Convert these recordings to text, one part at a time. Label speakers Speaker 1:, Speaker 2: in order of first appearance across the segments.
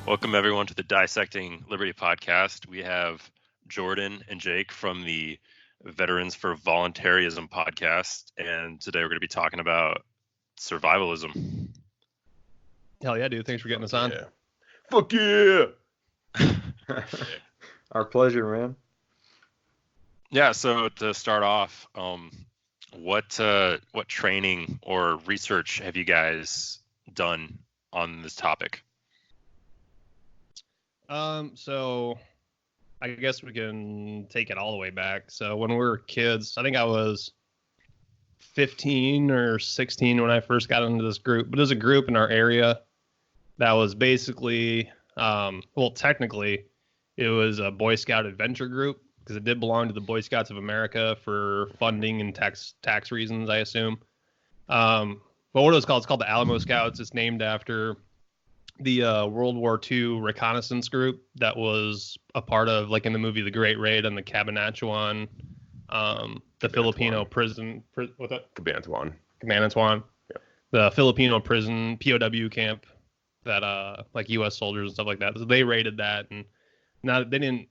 Speaker 1: Welcome, everyone, to the Dissecting Liberty podcast. We have Jordan and Jake from the Veterans for Voluntaryism podcast, and today we're going to be talking about survivalism.
Speaker 2: Hell yeah, dude. Thanks for getting us on.
Speaker 3: Yeah. Fuck yeah!
Speaker 4: Our pleasure, man.
Speaker 1: Yeah, so to start off, what training or research have you guys done on this topic?
Speaker 2: So I guess we can take it all the way back. So when we were kids, I think I was 15 or 16 when I first got into this group, but it was a group in our area that was basically, technically it was a Boy Scout adventure group because it did belong to the Boy Scouts of America for funding and tax reasons, I assume. But what it was called, it's called the Alamo Scouts. It's named after the World War II reconnaissance group that was a part of, like in the movie The Great Raid on the Cabanatuan, the Filipino prison. What's that?
Speaker 3: Cabanatuan.
Speaker 2: Yeah. The Filipino prison POW camp that like U.S. soldiers and stuff like that. So they raided that, and they didn't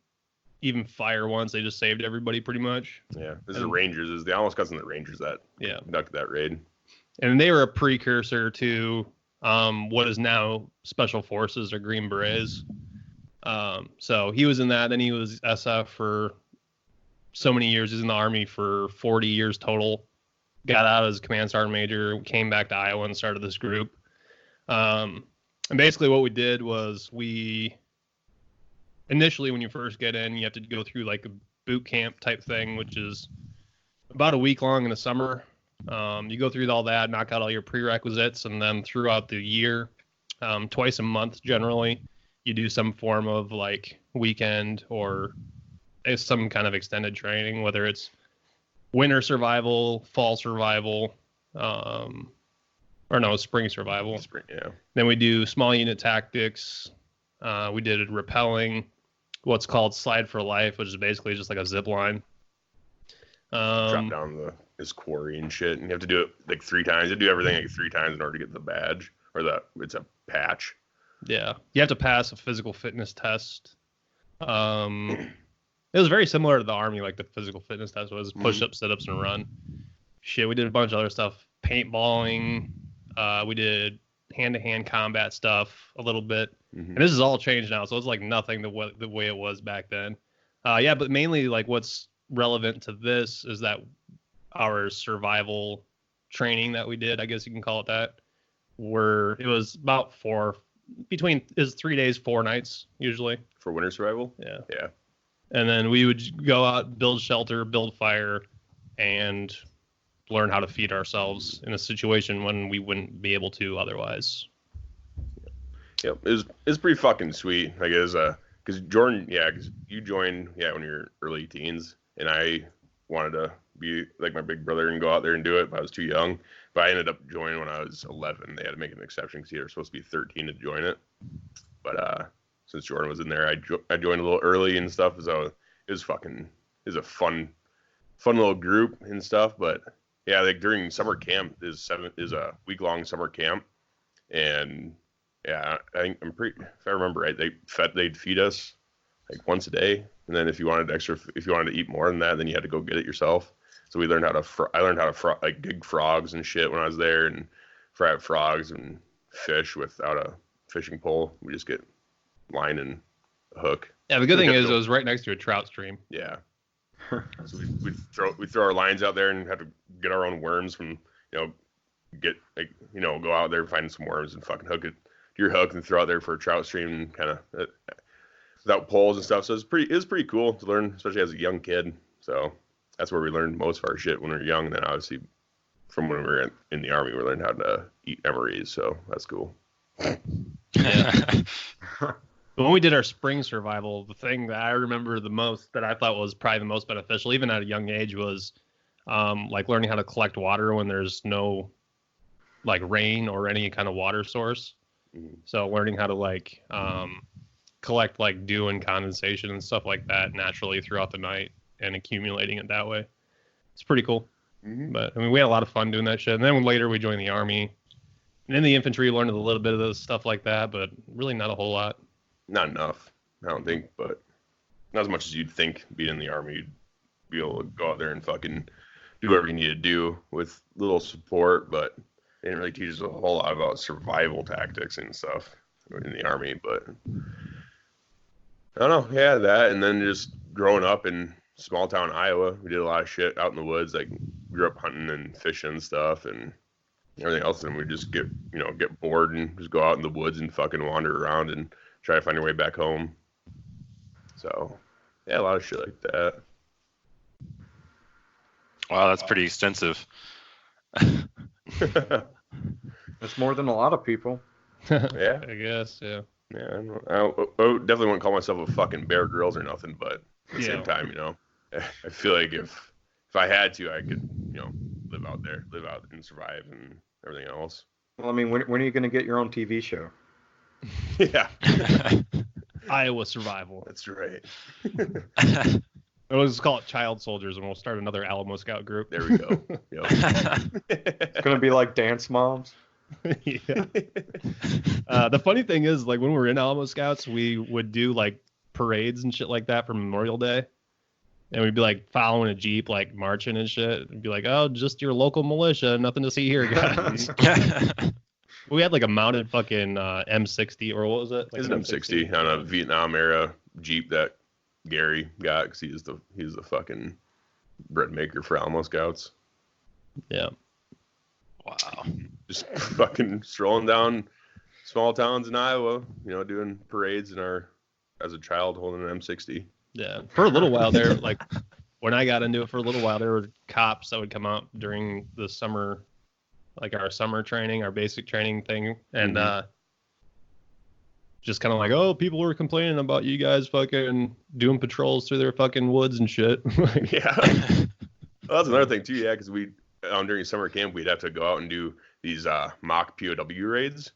Speaker 2: even fire once. They just saved everybody pretty much.
Speaker 3: Yeah, this is the Rangers. This is the Alamo Scouts and the Rangers that conducted that raid.
Speaker 2: And they were a precursor to what is now Special Forces or Green Berets. So he was in that. Then he was SF for so many years. He was in the Army for 40 years total. Got out as Command Sergeant Major, came back to Iowa and started this group. And basically what we did was initially when you first get in, you have to go through like a boot camp type thing, which is about a week long in the summer. You go through all that, knock out all your prerequisites, and then throughout the year, twice a month generally, you do some form of like weekend or some kind of extended training, whether it's winter survival, fall survival, spring survival.
Speaker 3: Yeah.
Speaker 2: Then we do small unit tactics. We did rappelling, what's called slide for life, which is basically just like a zip line.
Speaker 3: Drop down this quarry and shit, and you have to do it like 3 times. You do everything like 3 times in order to get the badge, or it's a patch.
Speaker 2: Yeah, you have to pass a physical fitness test. It was very similar to the Army, like the physical fitness test was push-ups, sit-ups, and run. Shit, we did a bunch of other stuff, paintballing. We did hand-to-hand combat stuff a little bit, and this is all changed now, so it's like nothing the way it was back then. But mainly like what's relevant to this is that our survival training that we did, I guess you can call it that, it was about 3 days, 4 nights usually.
Speaker 3: For winter survival?
Speaker 2: Yeah.
Speaker 3: Yeah.
Speaker 2: And then we would go out, build shelter, build fire, and learn how to feed ourselves in a situation when we wouldn't be able to otherwise.
Speaker 3: Yep. It was pretty fucking sweet. Like it was because Jordan, because you joined when you're early teens, and I wanted to be like my big brother and go out there and do it, but I was too young. But I ended up joining when I was 11. They had to make an exception because you were supposed to be 13 to join it. But since Jordan was in there, I joined a little early and stuff. So it was a fun little group and stuff. But yeah, like during summer camp is a week-long summer camp, and yeah, if I remember right, they'd feed us like once a day, and then if you wanted to eat more than that, then you had to go get it yourself. So we learned I learned how to like dig frogs and shit when I was there, and fry up frogs and fish without a fishing pole. We just get line and a hook.
Speaker 2: Yeah, the good thing is it was right next to a trout stream.
Speaker 3: Yeah. So we'd throw our lines out there and have to get our own worms from, go out there and find some worms and fucking hook it to your hook and throw out there for a trout stream and kind of without poles and stuff. So it was pretty cool to learn, especially as a young kid. So that's where we learned most of our shit when we were young. And then obviously from when we were in the Army, we learned how to eat MREs. So that's cool.
Speaker 2: Yeah. When we did our spring survival, the thing that I remember the most that I thought was probably the most beneficial, even at a young age, was like learning how to collect water when there's no like rain or any kind of water source. So learning how to like collect like dew and condensation and stuff like that naturally throughout the night and accumulating it that way. It's pretty cool. But I mean, we had a lot of fun doing that shit. And then later we joined the Army. And in the infantry, learned a little bit of this stuff like that, but really not a whole lot.
Speaker 3: Not enough, I don't think, but not as much as you'd think. Being in the Army, you'd be able to go out there and fucking do whatever you need to do with little support, but they didn't really teach us a whole lot about survival tactics and stuff in the Army. But I don't know, yeah, that, and then just growing up in small town Iowa, we did a lot of shit out in the woods. Like, grew up hunting and fishing and stuff and everything else, and we just get bored and just go out in the woods and fucking wander around and try to find your way back home. So yeah, a lot of shit like that.
Speaker 1: Wow, that's pretty extensive.
Speaker 4: It's more than a lot of people.
Speaker 3: Yeah,
Speaker 2: I guess, yeah.
Speaker 3: Yeah, I definitely wouldn't call myself a fucking Bear Grylls or nothing, but at the same time, I feel like if I had to, I could, live out and survive and everything else.
Speaker 4: Well, I mean, when are you going to get your own TV show?
Speaker 3: Yeah.
Speaker 2: Iowa Survival.
Speaker 3: That's right.
Speaker 2: We'll just call it Child Soldiers, and we'll start another Alamo Scout group.
Speaker 3: There we go.
Speaker 4: It's going to be like Dance Moms.
Speaker 2: Yeah. The funny thing is, like, when we were in Alamo Scouts, we would do like parades and shit like that for Memorial Day, and we'd be like following a Jeep, like marching and shit. We'd be like, "Oh, just your local militia, nothing to see here, guys." We had like a mounted fucking M60, or what was it? Like
Speaker 3: it's an M60 on a Vietnam era Jeep that Gary got because he's the fucking bread maker for Alamo Scouts.
Speaker 2: Yeah.
Speaker 1: Wow.
Speaker 3: Just fucking strolling down small towns in Iowa, doing parades as a child holding an M60.
Speaker 2: Yeah. For a little while there, like when I got into it, for a little while, there were cops that would come out during the summer, like our summer training, our basic training thing. And just kind of like, oh, people were complaining about you guys fucking doing patrols through their fucking woods and shit.
Speaker 3: Yeah. Well, that's another thing too. Yeah. Because during summer camp, we'd have to go out and do these mock POW raids,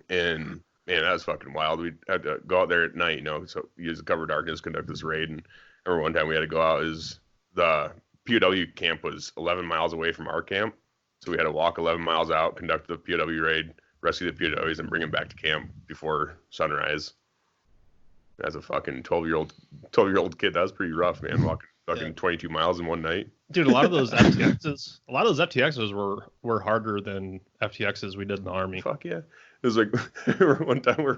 Speaker 3: and man, that was fucking wild. We'd have to go out there at night, so use the cover darkness, conduct this raid. And I remember one time we had to go out. The POW camp was 11 miles away from our camp, so we had to walk 11 miles out, conduct the POW raid, rescue the POWs, and bring them back to camp before sunrise. As a fucking 12-year-old kid, that was pretty rough, man. Walking fucking 22 miles in one night.
Speaker 2: Dude, a lot of those FTXs were harder than FTXs we did in the Army.
Speaker 3: Fuck yeah. It was like one time we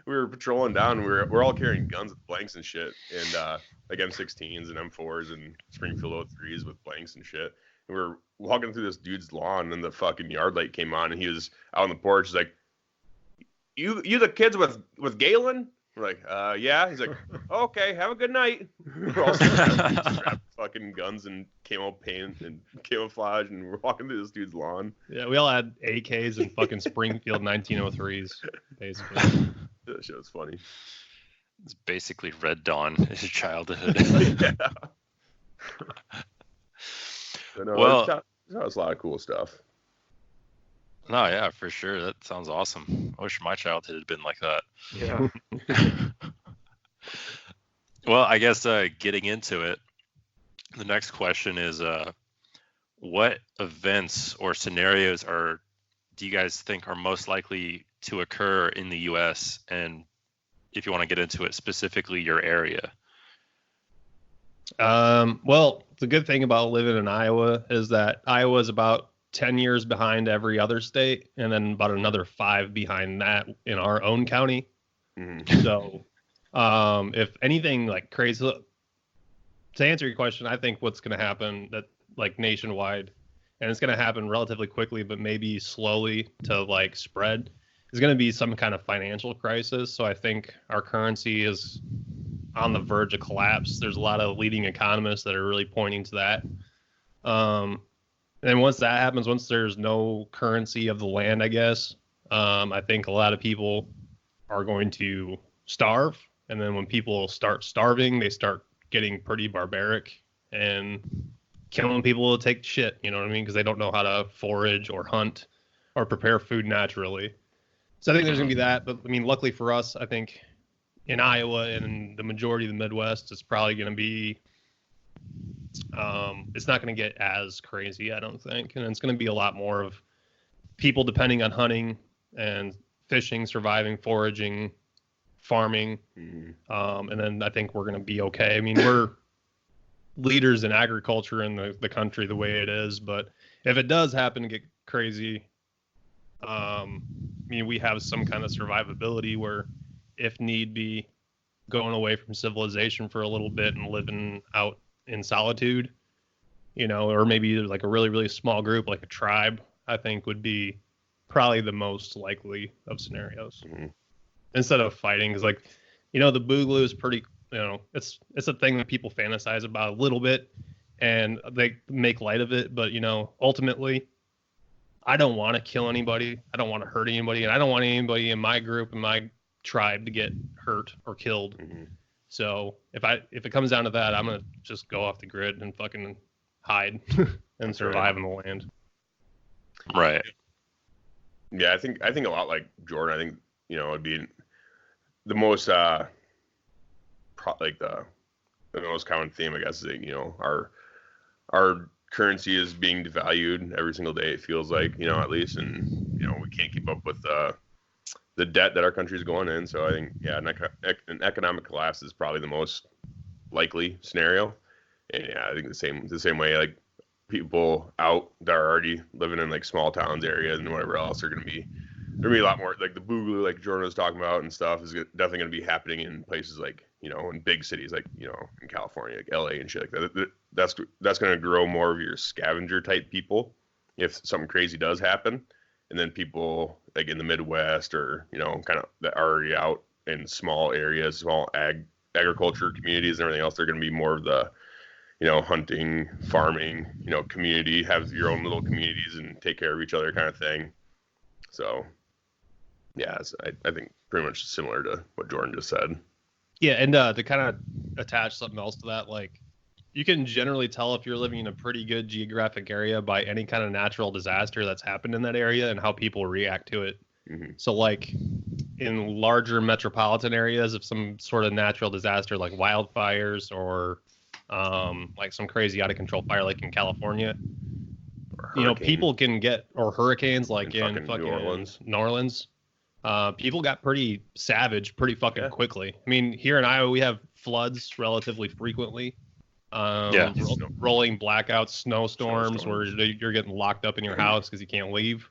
Speaker 3: were patrolling down, and we're all carrying guns with blanks and shit, and like M16s and M4s and Springfield 03s with blanks and shit. And we were walking through this dude's lawn, and the fucking yard light came on, and he was out on the porch. He's like, "You the kids with Galen?" We're like, yeah. He's like, oh, okay, have a good night. We're all strapped fucking guns and camo paint and camouflage, and we're walking through this dude's lawn.
Speaker 2: Yeah, we all had AKs and fucking Springfield 1903s, basically.
Speaker 3: That shit was funny.
Speaker 1: It's basically Red Dawn in his childhood.
Speaker 3: Yeah. Well, that was a lot of cool stuff.
Speaker 1: No, yeah, for sure. That sounds awesome. I wish my childhood had been like that.
Speaker 4: Yeah.
Speaker 1: Well, I guess getting into it, the next question is, what events or scenarios do you guys think are most likely to occur in the U.S., and if you want to get into it, specifically your area?
Speaker 2: Well, the good thing about living in Iowa is that Iowa is about 10 years behind every other state, and then about another 5 behind that in our own county. Mm-hmm. So if anything like crazy, to answer your question, I think what's going to happen that like nationwide, and it's going to happen relatively quickly, but maybe slowly to like spread, is going to be some kind of financial crisis. So I think our currency is on the verge of collapse. There's a lot of leading economists that are really pointing to that. And once that happens, once there's no currency of the land, I guess, I think a lot of people are going to starve. And then when people start starving, they start getting pretty barbaric and killing people to take shit, you know what I mean? Because they don't know how to forage or hunt or prepare food naturally. So I think there's going to be that. But, I mean, luckily for us, I think in Iowa and the majority of the Midwest, it's probably going to be it's not going to get as crazy, I don't think. And it's going to be a lot more of people depending on hunting and fishing, surviving, foraging farming, and then I think we're going to be okay. I mean, we're leaders in agriculture in the country the way it is, but if it does happen to get crazy, I mean, we have some kind of survivability where, if need be, going away from civilization for a little bit and living out in solitude, you know, or maybe like a really, really small group, like a tribe, I think would be probably the most likely of scenarios instead of fighting. Because, like, you know, the Boogaloo is pretty, you know, it's a thing that people fantasize about a little bit and they make light of it. But, you know, ultimately, I don't want to kill anybody. I don't want to hurt anybody. And I don't want anybody in my group, in my tribe, to get hurt or killed. So if it comes down to that, I'm going to just go off the grid and fucking hide and survive in the land.
Speaker 1: Right.
Speaker 3: Yeah, I think a lot like Jordan. I think, you know, it'd be the most the most common theme, I guess, is that, you know, our currency is being devalued every single day. It feels like, you know, at least, and, you know, we can't keep up with the debt that our country is going in. So I think, yeah, an economic collapse is probably the most likely scenario. And yeah, I think the same way, like, people out that are already living in like small towns areas and whatever else are going to be, there'll be a lot more like the Boogaloo, like Jordan was talking about and stuff, is definitely going to be happening in places like, you know, in big cities, like, you know, in California, like LA and shit like that. That's going to grow more of your scavenger type people if something crazy does happen. And then people like in the Midwest, or, you know, kind of that are already out in small areas, small agriculture communities and everything else, they're going to be more of the, you know, hunting, farming, you know, community, have your own little communities and take care of each other kind of thing. So, yeah, I think pretty much similar to what Jordan just said.
Speaker 2: Yeah, and to kind of attach something else to that, like, you can generally tell if you're living in a pretty good geographic area by any kind of natural disaster that's happened in that area and how people react to it. So, like, in larger metropolitan areas, if some sort of natural disaster like wildfires or like some crazy out of control fire like in California, you know, people can get, or hurricanes like in fucking New Orleans. People got pretty savage pretty fucking quickly. I mean, here in Iowa we have floods relatively frequently. Rolling blackouts, snowstorms where you're getting locked up in your house because you can't leave.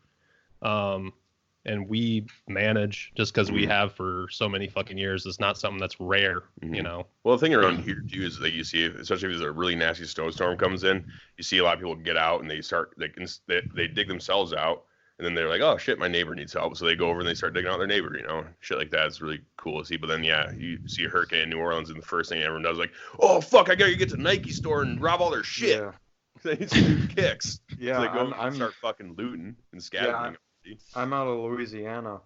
Speaker 2: And we manage just because we have for so many fucking years. It's not something that's rare, you know.
Speaker 3: Well, the thing around here too is that you see, especially if there's a really nasty snowstorm comes in, you see a lot of people get out and they start, they dig themselves out, and then they're like, oh shit, my neighbor needs help, so they go over and they start digging out their neighbor, you know, shit like that. It's really cool to see. But then, yeah, you see a hurricane in New Orleans, and the first thing everyone does is like, oh fuck, I gotta get to Nike store and rob all their shit. Yeah. They need some new kicks.
Speaker 4: Yeah,
Speaker 3: so they go and start fucking looting and scavenging.
Speaker 4: Yeah, I'm out of Louisiana,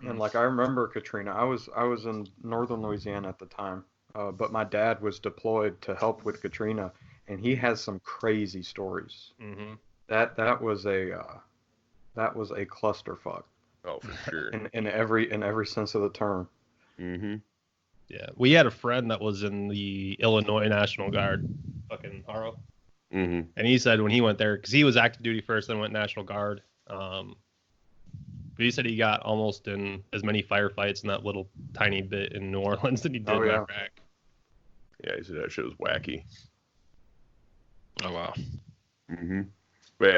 Speaker 4: and like I remember Katrina. I was in northern Louisiana at the time, but my dad was deployed to help with Katrina, and he has some crazy stories. That was a clusterfuck.
Speaker 3: Oh, for sure.
Speaker 4: in every sense of the term.
Speaker 2: Yeah, we had a friend that was in the Illinois National Guard, fucking Haro. And he said when he went there, because he was active duty first, then went National Guard. But he said he got almost in as many firefights in that little tiny bit in New Orleans than he did in Iraq.
Speaker 3: Yeah, he said that shit was wacky.
Speaker 1: Oh wow.
Speaker 3: But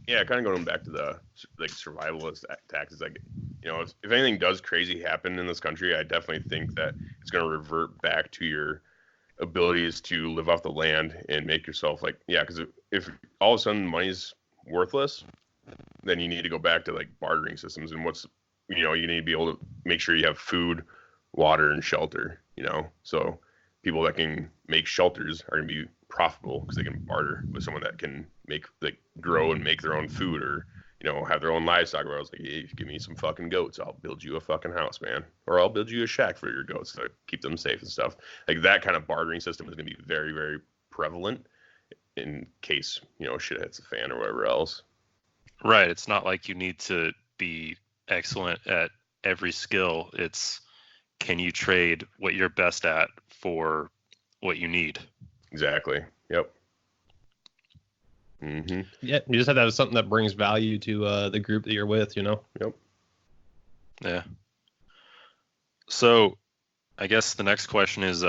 Speaker 3: yeah, going back to the like survivalist tactics. Like, you know, if anything does crazy happen in this country, I definitely think that it's going to revert back to your abilities to live off the land and make yourself like, yeah, because if all of a sudden money's worthless, then you need to go back to like bartering systems, and you need to be able to make sure you have food, water, and shelter, you know. So people that can make shelters are going to be profitable because they can barter with someone that can grow and make their own food, or, you know, have their own livestock. Where I was like, hey, if you give me some fucking goats, I'll build you a fucking house, man, or I'll build you a shack for your goats to keep them safe and stuff. Like, that kind of bartering system is going to be very, very prevalent in case, you know, shit hits the fan or whatever else.
Speaker 1: Right. It's not like you need to be excellent at every skill. It's, can you trade what you're best at for what you need?
Speaker 3: Exactly. Yep.
Speaker 2: Yeah, you just have to have something that brings value to the group that you're with, you know?
Speaker 3: Yep.
Speaker 1: Yeah. So I guess the next question is,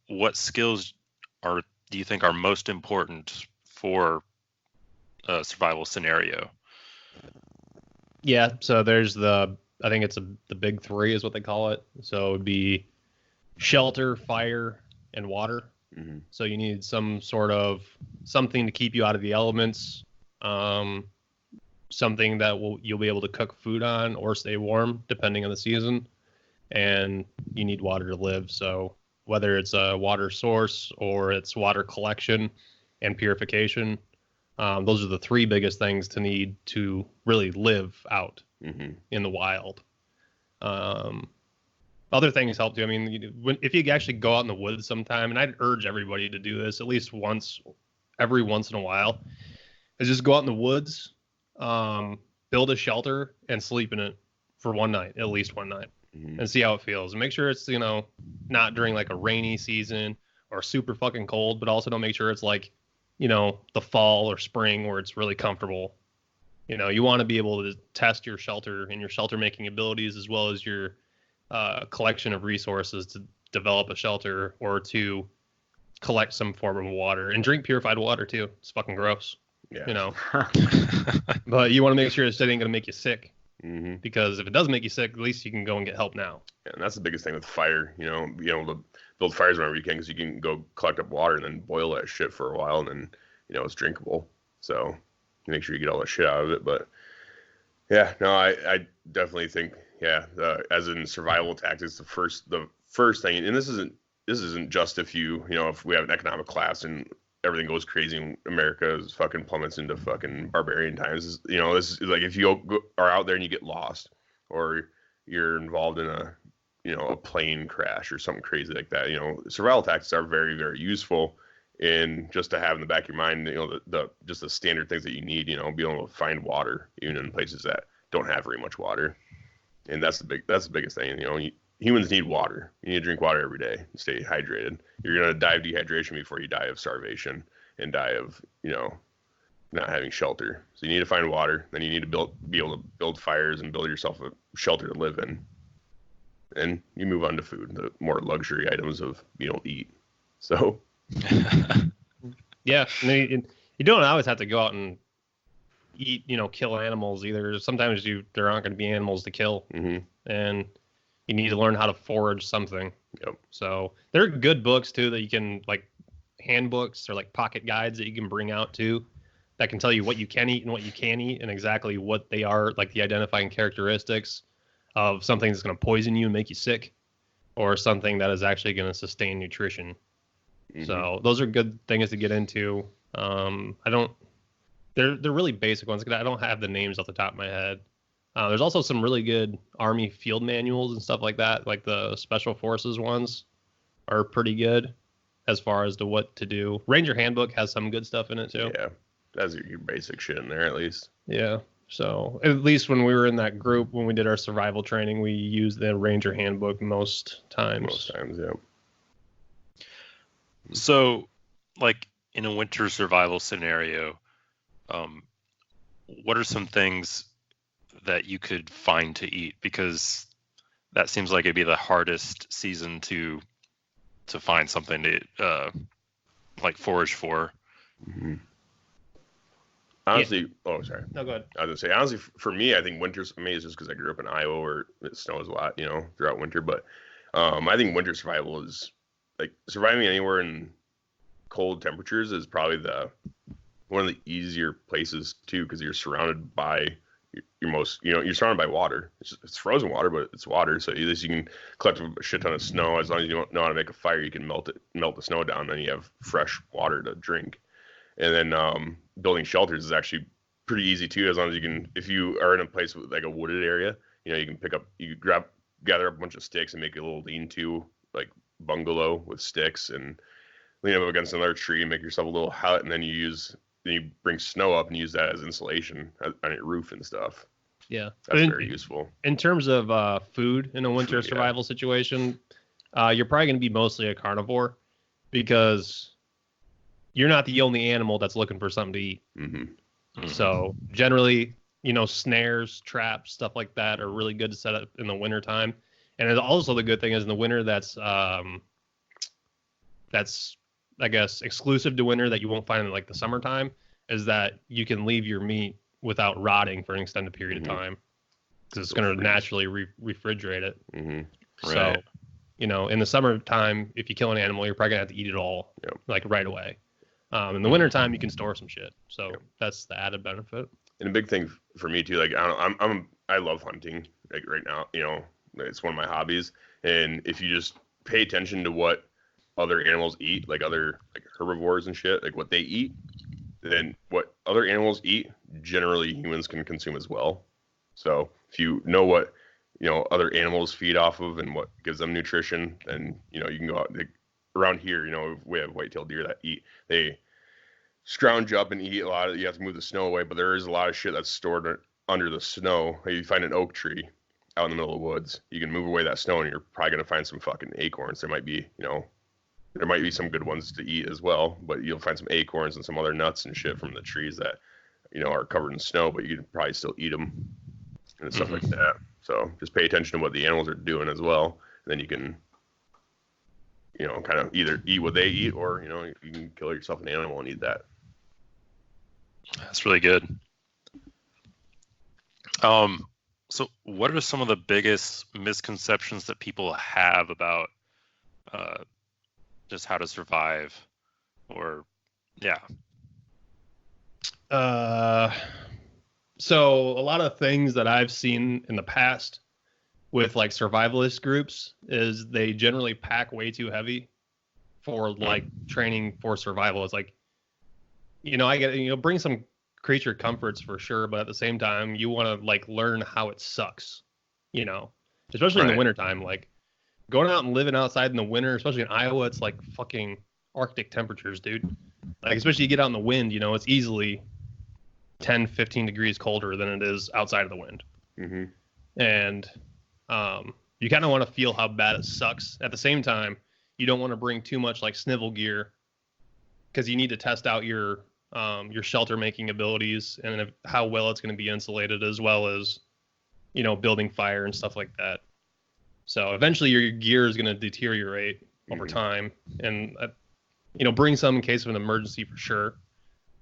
Speaker 1: what skills do you think are most important for a survival scenario?
Speaker 2: Yeah, so there's I think it's the big three is what they call it. So it would be shelter, fire, and water.
Speaker 3: Mm-hmm.
Speaker 2: So you need some sort of something to keep you out of the elements, something that you'll be able to cook food on or stay warm depending on the season, and you need water to live. So whether it's a water source or it's water collection and purification, those are the three biggest things to need to really live out in the wild. Other things help too. I mean, if you actually go out in the woods sometime, and I'd urge everybody to do this at least every once in a while, is just go out in the woods, build a shelter, and sleep in it for one night, at least one night, and see how it feels. And make sure it's, not during like a rainy season or super fucking cold, but also don't make sure it's like, the fall or spring where it's really comfortable. You want to be able to test your shelter and your shelter making abilities as well as your collection of resources to develop a shelter or to collect some form of water, and drink purified water too. It's fucking gross.
Speaker 3: Yeah.
Speaker 2: But you want to make sure it ain't going to make you sick, because if it does make you sick, at least you can go and get help now.
Speaker 3: Yeah, and that's the biggest thing with fire, being able to build fires whenever you can, because you can go collect up water and then boil that shit for a while, and then, it's drinkable. So you make sure you get all the shit out of it. But yeah, no, I definitely think, as in survival tactics, the first thing, and this isn't just if if we have an economic class and everything goes crazy and America is fucking plummets into fucking barbarian times. This is like if you are out there and you get lost, or you're involved in a plane crash or something crazy like that. Survival tactics are very, very useful, and just to have in the back of your mind, the just the standard things that you need. Be able to find water even in places that don't have very much water, and that's the biggest thing. Humans need water. You need to drink water every day and stay hydrated. You're going to die of dehydration before you die of starvation and die of, not having shelter. So you need to find water. Then you need to be able to build fires and build yourself a shelter to live in. And you move on to food, the more luxury items of being able to eat. So.
Speaker 2: Yeah. You don't always have to go out and eat, kill animals either. Sometimes there aren't going to be animals to kill. And you need to learn how to forage something.
Speaker 3: Yep.
Speaker 2: So there are good books too that you can, like handbooks or like pocket guides that you can bring out too, that can tell you what you can eat and what you can't eat and exactly what they are, like the identifying characteristics of something that's going to poison you and make you sick, or something that is actually going to sustain nutrition. So those are good things to get into. They're really basic ones. I don't have the names off the top of my head. There's also some really good Army field manuals and stuff like that. Like the Special Forces ones are pretty good as far as to what to do. Ranger Handbook has some good stuff in it too.
Speaker 3: Yeah, that's your basic shit in there at least.
Speaker 2: Yeah. So at least when we were in that group, when we did our survival training, we used the Ranger Handbook most times.
Speaker 3: Yeah.
Speaker 1: So, like in a winter survival scenario, what are some things that you could find to eat? Because that seems like it'd be the hardest season to find something to like forage for.
Speaker 3: Honestly, oh sorry.
Speaker 2: No, go ahead.
Speaker 3: I was gonna say, honestly, for me, I think winter's amazing just because I grew up in Iowa where it snows a lot, throughout winter. But I think winter survival is like surviving anywhere in cold temperatures is probably one of the easier places too, because you're surrounded by you're surrounded by water. It's frozen water, but it's water. So at least you can collect a shit ton of snow. As long as you know how to make a fire, you can melt the snow down. Then you have fresh water to drink. And then building shelters is actually pretty easy too, as long as you can. If you are in a place with like a wooded area, you can gather up a bunch of sticks and make a little lean-to like bungalow with sticks and lean up against another tree and make yourself a little hut, and then you bring snow up and use that as insulation on your roof and stuff.
Speaker 2: Yeah,
Speaker 3: that's very useful.
Speaker 2: In terms of food in a winter survival situation, you're probably going to be mostly a carnivore, because you're not the only animal that's looking for something to eat. So generally, snares, traps, stuff like that are really good to set up in the wintertime. And also the good thing is in the winter that's I guess exclusive to winter that you won't find in like the summertime is that you can leave your meat without rotting for an extended period of time because it's going to naturally refrigerate it.
Speaker 3: Mm-hmm.
Speaker 2: So, in the summertime, if you kill an animal, you're probably gonna have to eat it all like right away. In the wintertime, you can store some shit. So that's the added benefit.
Speaker 3: And a big thing for me too, like I love hunting like right now, it's one of my hobbies. And if you just pay attention to what other animals eat, like other like herbivores and shit, like what they eat, then what other animals eat, generally humans can consume as well. So if you know what, other animals feed off of and what gives them nutrition, then, you can go out around here, we have white-tailed deer that they scrounge up and eat a lot you have to move the snow away, but there is a lot of shit that's stored under the snow. Like you find an oak tree out in the middle of the woods, you can move away that snow and you're probably going to find some fucking acorns. There might be some good ones to eat as well, but you'll find some acorns and some other nuts and shit from the trees that, are covered in snow, but you can probably still eat them and stuff like that. So just pay attention to what the animals are doing as well. And then you can, kind of either eat what they eat or, you can kill yourself an animal and eat that.
Speaker 1: That's really good. So what are some of the biggest misconceptions that people have about just how to survive or
Speaker 2: So a lot of things that I've seen in the past with like survivalist groups is they generally pack way too heavy for like training for survival. It's like, I get, bring some creature comforts for sure, but at the same time, you want to like learn how it sucks, especially in the wintertime, like going out and living outside in the winter, especially in Iowa, it's like fucking Arctic temperatures, dude. Like, especially you get out in the wind, it's easily 10, 15 degrees colder than it is outside of the wind.
Speaker 3: Mm-hmm.
Speaker 2: And you kind of want to feel how bad it sucks. At the same time, you don't want to bring too much like snivel gear because you need to test out your shelter making abilities and how well it's going to be insulated, as well as, building fire and stuff like that. So eventually your gear is going to deteriorate over time, and bring some in case of an emergency for sure.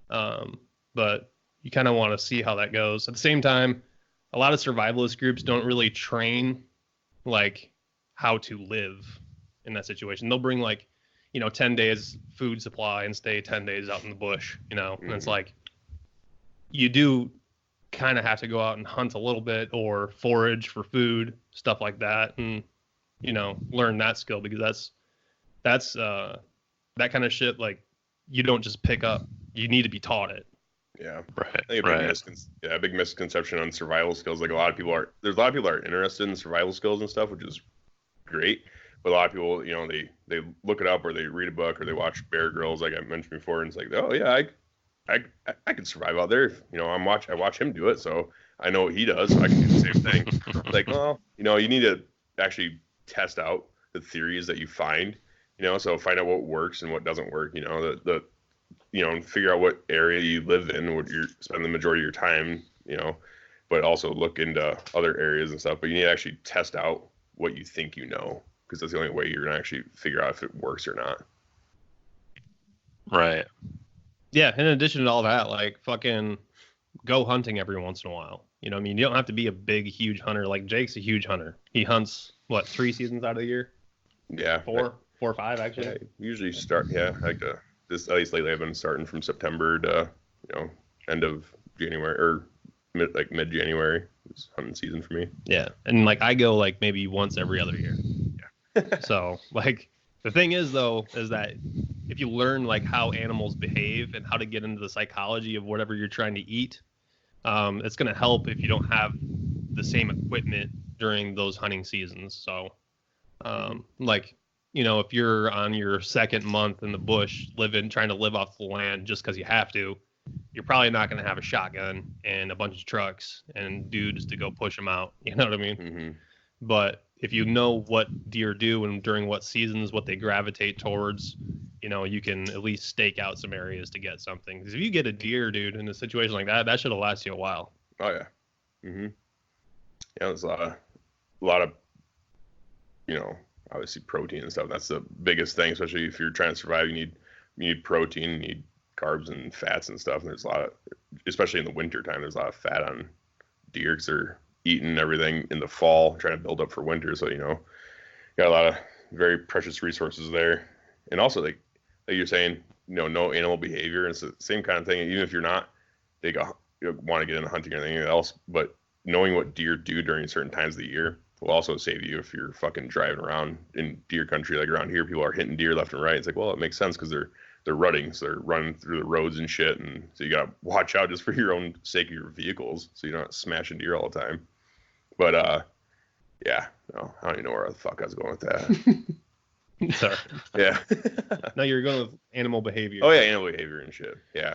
Speaker 2: But you kind of want to see how that goes. At the same time, a lot of survivalist groups don't really train like how to live in that situation. They'll bring like, 10 days food supply and stay 10 days out in the bush, and it's like, you do kind of have to go out and hunt a little bit or forage for food, stuff like that. And, learn that skill, because that's that kind of shit. Like, you don't just pick up, you need to be taught it.
Speaker 3: Yeah,
Speaker 1: right.
Speaker 3: I think a big misconception on survival skills. Like there's a lot of people that are interested in survival skills and stuff, which is great. But a lot of people, they look it up or they read a book or they watch Bear Grylls, like I mentioned before, and it's like, oh yeah, I could survive out there. I watch him do it, so I know what he does. So I can do the same thing. It's like, well, you need to actually test out the theories that you find. So find out what works and what doesn't work. And figure out what area you live in, what you spend the majority of your time, but also look into other areas and stuff. But you need to actually test out what you think because that's the only way you're going to actually figure out if it works or not.
Speaker 1: Right.
Speaker 2: Yeah, in addition to all that, like fucking go hunting every once in a while. You don't have to be a big, huge hunter. Like Jake's a huge hunter. He hunts, 3 seasons out of the year?
Speaker 3: Yeah.
Speaker 2: 4 or 5, actually.
Speaker 3: Yeah, usually start, this, at least lately I've been starting from September to, end of January or mid-January. It's hunting season for me.
Speaker 2: Yeah. And like I go like maybe once every other year. Yeah. So like the thing is though, is that if you learn like how animals behave and how to get into the psychology of whatever you're trying to eat, it's going to help if you don't have the same equipment during those hunting seasons. So if you're on your second month in the bush trying to live off the land just because you have to, you're probably not going to have a shotgun and a bunch of trucks and dudes to go push them out. You know what I mean?
Speaker 3: Mm-hmm.
Speaker 2: But if you know what deer do and during what seasons, what they gravitate towards, you can at least stake out some areas to get something. Because if you get a deer, dude, in a situation like that should have lasted you a while.
Speaker 3: Oh yeah. Mm-hmm. Yeah, there's a lot of obviously protein and stuff. That's the biggest thing, especially if you're trying to survive. You need protein, you need carbs and fats and stuff. And there's a lot of, especially in the winter time, there's a lot of fat on deer because they're eating everything in the fall, trying to build up for winter. So, got a lot of very precious resources there. And also, like you're saying, no animal behavior. And it's the same kind of thing. Even if you're not, they want to get into hunting or anything else, but knowing what deer do during certain times of the year will also save you if you're fucking driving around in deer country. Like around here, people are hitting deer left and right. It's like, well, it makes sense because they're rutting, so they're running through the roads and shit, and so you gotta watch out just for your own sake of your vehicles, so you're not smashing deer all the time. But yeah, no, I don't even know where the fuck I was going with that.
Speaker 2: Sorry.
Speaker 3: Yeah.
Speaker 2: No, you're going with animal behavior.
Speaker 3: Oh yeah, animal behavior and shit. Yeah.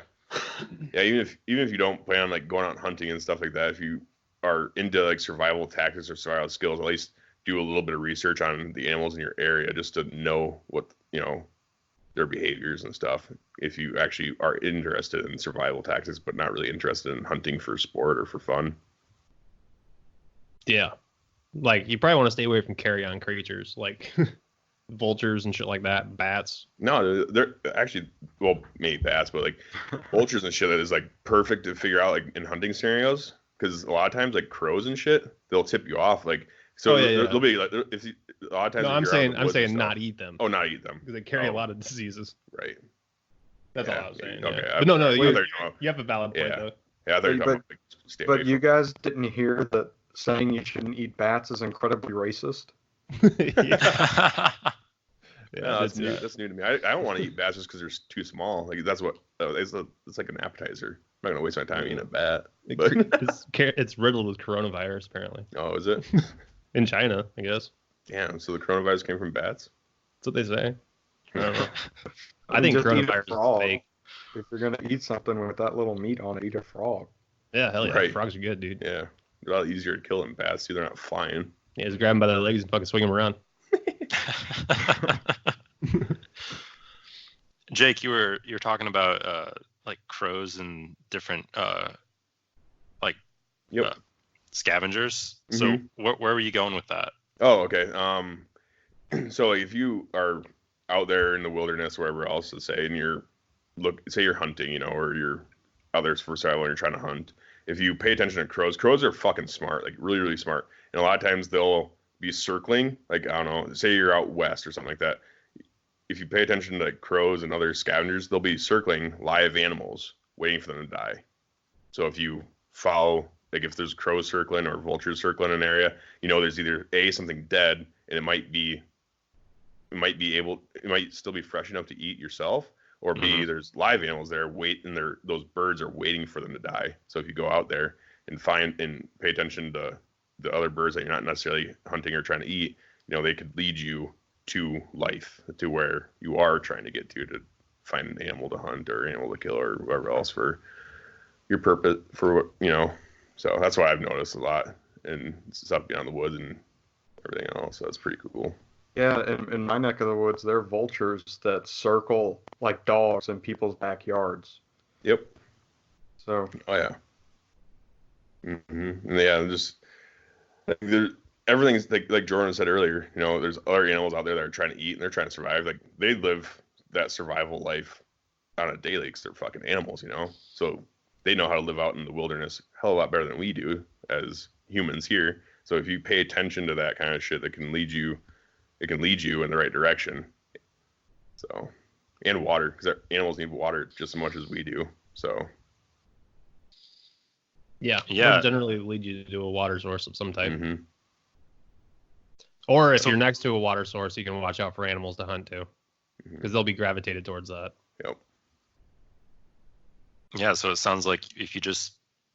Speaker 3: Yeah, even if you don't plan on like going out hunting and stuff like that, if you are into like survival tactics or survival skills, at least do a little bit of research on the animals in your area just to know what, their behaviors and stuff. If you actually are interested in survival tactics, but not really interested in hunting for sport or for fun.
Speaker 2: Yeah. Like you probably want to stay away from carrion creatures like vultures and shit like that, bats.
Speaker 3: No, they're actually, well, maybe bats, but like vultures and shit that is like perfect to figure out like in hunting scenarios. Because a lot of times like crows and shit, they'll tip you off. Like, so they'll be like, if you, a lot of times.
Speaker 2: No, I'm saying not eat them.
Speaker 3: Oh, not eat them.
Speaker 2: Because they carry a lot of diseases.
Speaker 3: Right.
Speaker 2: That's all I was saying.
Speaker 3: Okay.
Speaker 2: Yeah. But no, you have a valid point though.
Speaker 3: Yeah,
Speaker 4: but you guys didn't hear that saying you shouldn't eat bats is incredibly racist?
Speaker 3: Yeah, that's new to me. I don't want to eat bats just because they're too small. Like that's what it's like an appetizer. I'm not gonna waste my time eating a bat. But
Speaker 2: it's riddled with coronavirus apparently.
Speaker 3: Oh, is it?
Speaker 2: In China, I guess.
Speaker 3: Damn. So the coronavirus came from bats?
Speaker 2: That's what they say. I don't know. I think coronavirus is fake.
Speaker 4: If you're gonna eat something with that little meat on it, eat a frog.
Speaker 2: Yeah, hell yeah.
Speaker 3: Right.
Speaker 2: Frogs are good, dude.
Speaker 3: Yeah. They're a lot easier to kill than bats. Too. They're not flying.
Speaker 2: Yeah, just grab them by their legs and fucking swing them around.
Speaker 1: Jake, you're talking about like crows and different scavengers. So where were you going with that?
Speaker 3: Oh, okay. So like, if you are out there in the wilderness, wherever else, let's say, and say you're hunting, or you're out there for survival and you're trying to hunt. If you pay attention to crows are fucking smart, like really, really smart. And a lot of times they'll be circling, like, I don't know, say you're out west or something like that. If you pay attention to crows and other scavengers, they'll be circling live animals, waiting for them to die. So if you follow, like if there's crows circling or vultures circling an area, there's either something dead, and it might still be fresh enough to eat yourself, or B, there's live animals there those birds are waiting for them to die. So if you go out there and pay attention to the other birds that you're not necessarily hunting or trying to eat, they could lead you to life, to where you are trying to get to find an animal to hunt or animal to kill or whatever else for your purpose, so that's why I've noticed a lot and stuff beyond the woods and everything else. So that's pretty cool.
Speaker 4: Yeah, in my neck of the woods, there are vultures that circle like dogs in people's backyards.
Speaker 3: Yep.
Speaker 4: So.
Speaker 3: Oh yeah. Yeah, just everything's like Jordan said earlier. There's other animals out there that are trying to eat and they're trying to survive. Like they live that survival life on a daily because they're fucking animals. So they know how to live out in the wilderness a hell of a lot better than we do as humans here. So if you pay attention to that kind of shit, it can lead you in the right direction. So, and water, because animals need water just as much as we do. So.
Speaker 2: Yeah. They'll generally lead you to a water source of some type.
Speaker 3: Mm-hmm.
Speaker 2: Or if you're next to a water source, you can watch out for animals to hunt too, because they'll be gravitated towards that.
Speaker 3: Yep.
Speaker 1: Yeah, so it sounds like if you just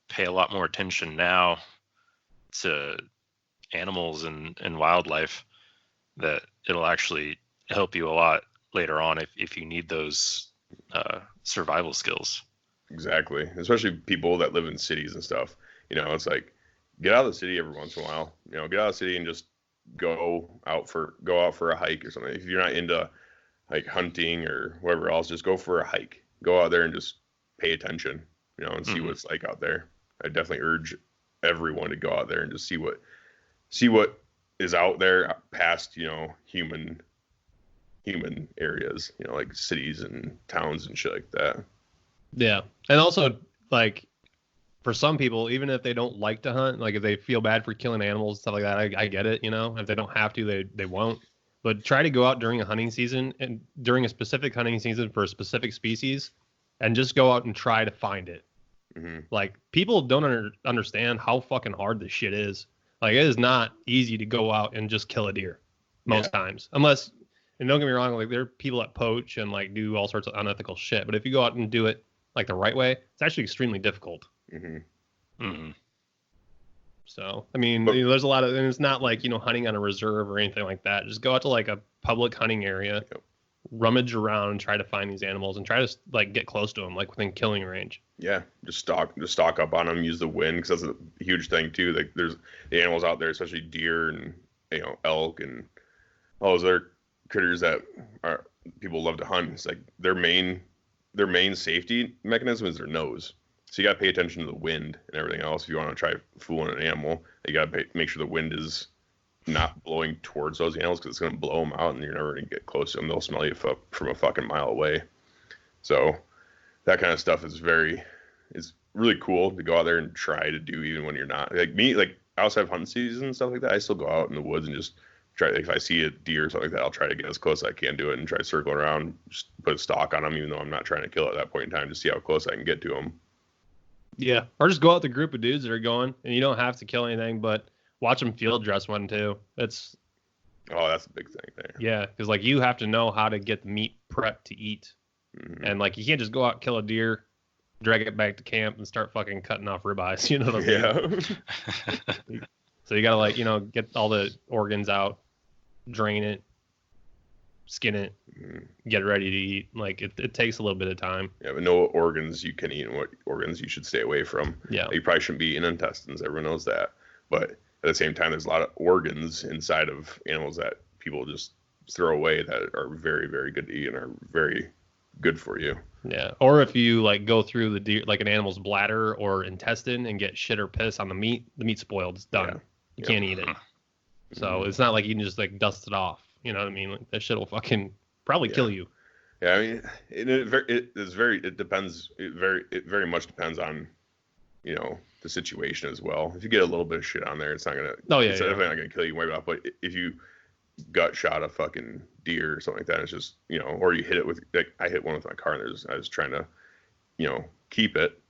Speaker 1: pay a lot more attention now to animals and wildlife, that it'll actually help you a lot later on if you need those survival skills. Exactly. Especially people that live in cities and stuff. It's like, get out of the city every once in a while. Get out of the city and just go out for a hike or something. If you're not into like hunting or whatever else, just go for a hike. Go out there and just pay attention, and see what it's like out there. I definitely urge everyone to go out there and just see what
Speaker 3: is out there past, human areas, like cities and towns and shit like that.
Speaker 2: Yeah. And also, like, for some people, even if they don't like to hunt, like if they feel bad for killing animals and stuff like that, I get it, if they don't have to, they won't. But try to go out during a hunting season and during a specific hunting season for a specific species and just go out and try to find it.
Speaker 3: Mm-hmm.
Speaker 2: Like, people don't understand how fucking hard this shit is. Like, it is not easy to go out and just kill a deer most times. Unless, and don't get me wrong, like, there are people that poach and, like, do all sorts of unethical shit. But if you go out and do it, like, the right way, it's actually extremely difficult.
Speaker 3: Mm-hmm.
Speaker 1: Mm-hmm.
Speaker 2: So, I mean, there's a lot of, and it's not like, hunting on a reserve or anything like that. Just go out to, like, a public hunting area, rummage around and try to find these animals and try to, like, get close to them, like, within killing range.
Speaker 3: Yeah, just stock up on them, use the wind, because that's a huge thing too. Like, there's the animals out there, especially deer and elk and all those other critters that are people love to hunt. It's like their main safety mechanism is their nose. So you got to pay attention to the wind and everything else. If you want to try fooling an animal, you got to make sure the wind is not blowing towards those animals, because it's going to blow them out and you're never going to get close to them. They'll smell you from a fucking mile away. So that kind of stuff is really cool to go out there and try to do, even when you're not. Like me, like outside of hunting season and stuff like that, I still go out in the woods and just try. Like, if I see a deer or something like that, I'll try to get as close as I can to it and try circling around, just put a stalk on them, even though I'm not trying to kill it at that point in time, to see how close I can get to them.
Speaker 2: Yeah, or just go out with a group of dudes that are going, and you don't have to kill anything, but watch them field dress one too. That's
Speaker 3: a big thing there.
Speaker 2: Yeah, because, like, you have to know how to get the meat prepped to eat.
Speaker 3: Mm-hmm.
Speaker 2: And, like, you can't just go out, kill a deer, drag it back to camp, and start fucking cutting off ribeyes. You know what I mean?
Speaker 3: Yeah.
Speaker 2: So you gotta, like, get all the organs out, drain it, skin it, get it ready to eat. Like, it takes a little bit of time.
Speaker 3: Yeah, but know what organs you can eat and what organs you should stay away from.
Speaker 2: Yeah.
Speaker 3: You probably shouldn't be eating intestines. Everyone knows that. But at the same time, there's a lot of organs inside of animals that people just throw away that are very, very good to eat and are very good for you.
Speaker 2: Yeah. Or if you, like, go through the deer, like an animal's bladder or intestine, and get shit or piss on the meat's spoiled. It's done.
Speaker 3: Yeah.
Speaker 2: You can't eat it. So it's not like you can just, like, dust it off. You know what I mean? Like, that shit will fucking probably kill you.
Speaker 3: Yeah, I mean, it depends. It very much depends on, the situation as well. If you get a little bit of shit on there, it's not gonna.
Speaker 2: Oh yeah,
Speaker 3: it's definitely not gonna kill you, wipe it off. But if you gut shot a fucking deer or something like that, it's just, or you hit it with, like, I hit one with my car and I was trying to, keep it,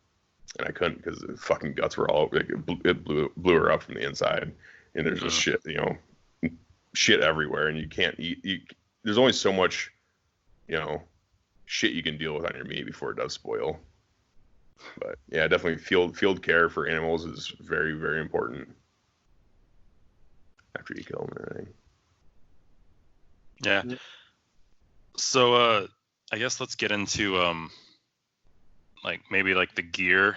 Speaker 3: and I couldn't because the fucking guts were all, like, it blew her up from the inside, and there's just shit everywhere, and you can't eat. There's only so much, shit you can deal with on your meat before it does spoil. But yeah, definitely field care for animals is very, very important after you kill them and everything.
Speaker 1: Yeah. So I guess let's get into like maybe like the gear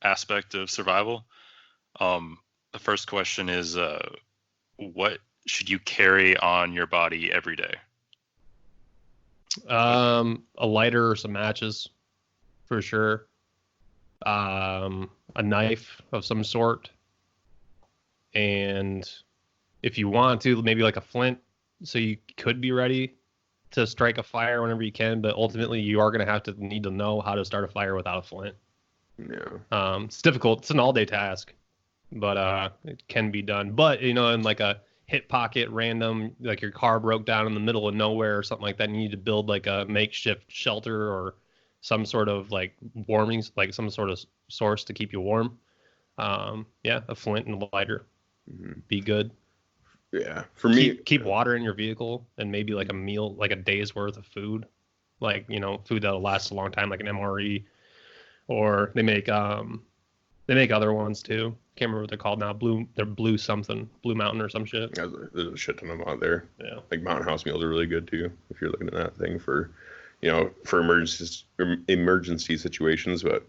Speaker 1: aspect of survival. The first question is what should you carry on your body every day?
Speaker 2: A lighter or some matches, for sure. A knife of some sort, and if you want to, maybe like a flint, so you could be ready to strike a fire whenever you can. But ultimately, you are going to need to know how to start a fire without a flint.
Speaker 3: Yeah.
Speaker 2: It's difficult. It's an all-day task, but it can be done. But in like a hip pocket, random, like your car broke down in the middle of nowhere or something like that, and you need to build like a makeshift shelter or some sort of like warming, like some sort of source to keep you warm. Yeah, a flint and a lighter, be good.
Speaker 3: Yeah, for me,
Speaker 2: keep water in your vehicle, and maybe like a meal, like a day's worth of food, like food that'll last a long time, like an MRE, or they make other ones too. Can't remember what they're called now. They're Blue Mountain or some shit.
Speaker 3: Yeah, there's a shit ton of them out there.
Speaker 2: Yeah,
Speaker 3: like Mountain House meals are really good too if you're looking at that thing for, for emergency situations. But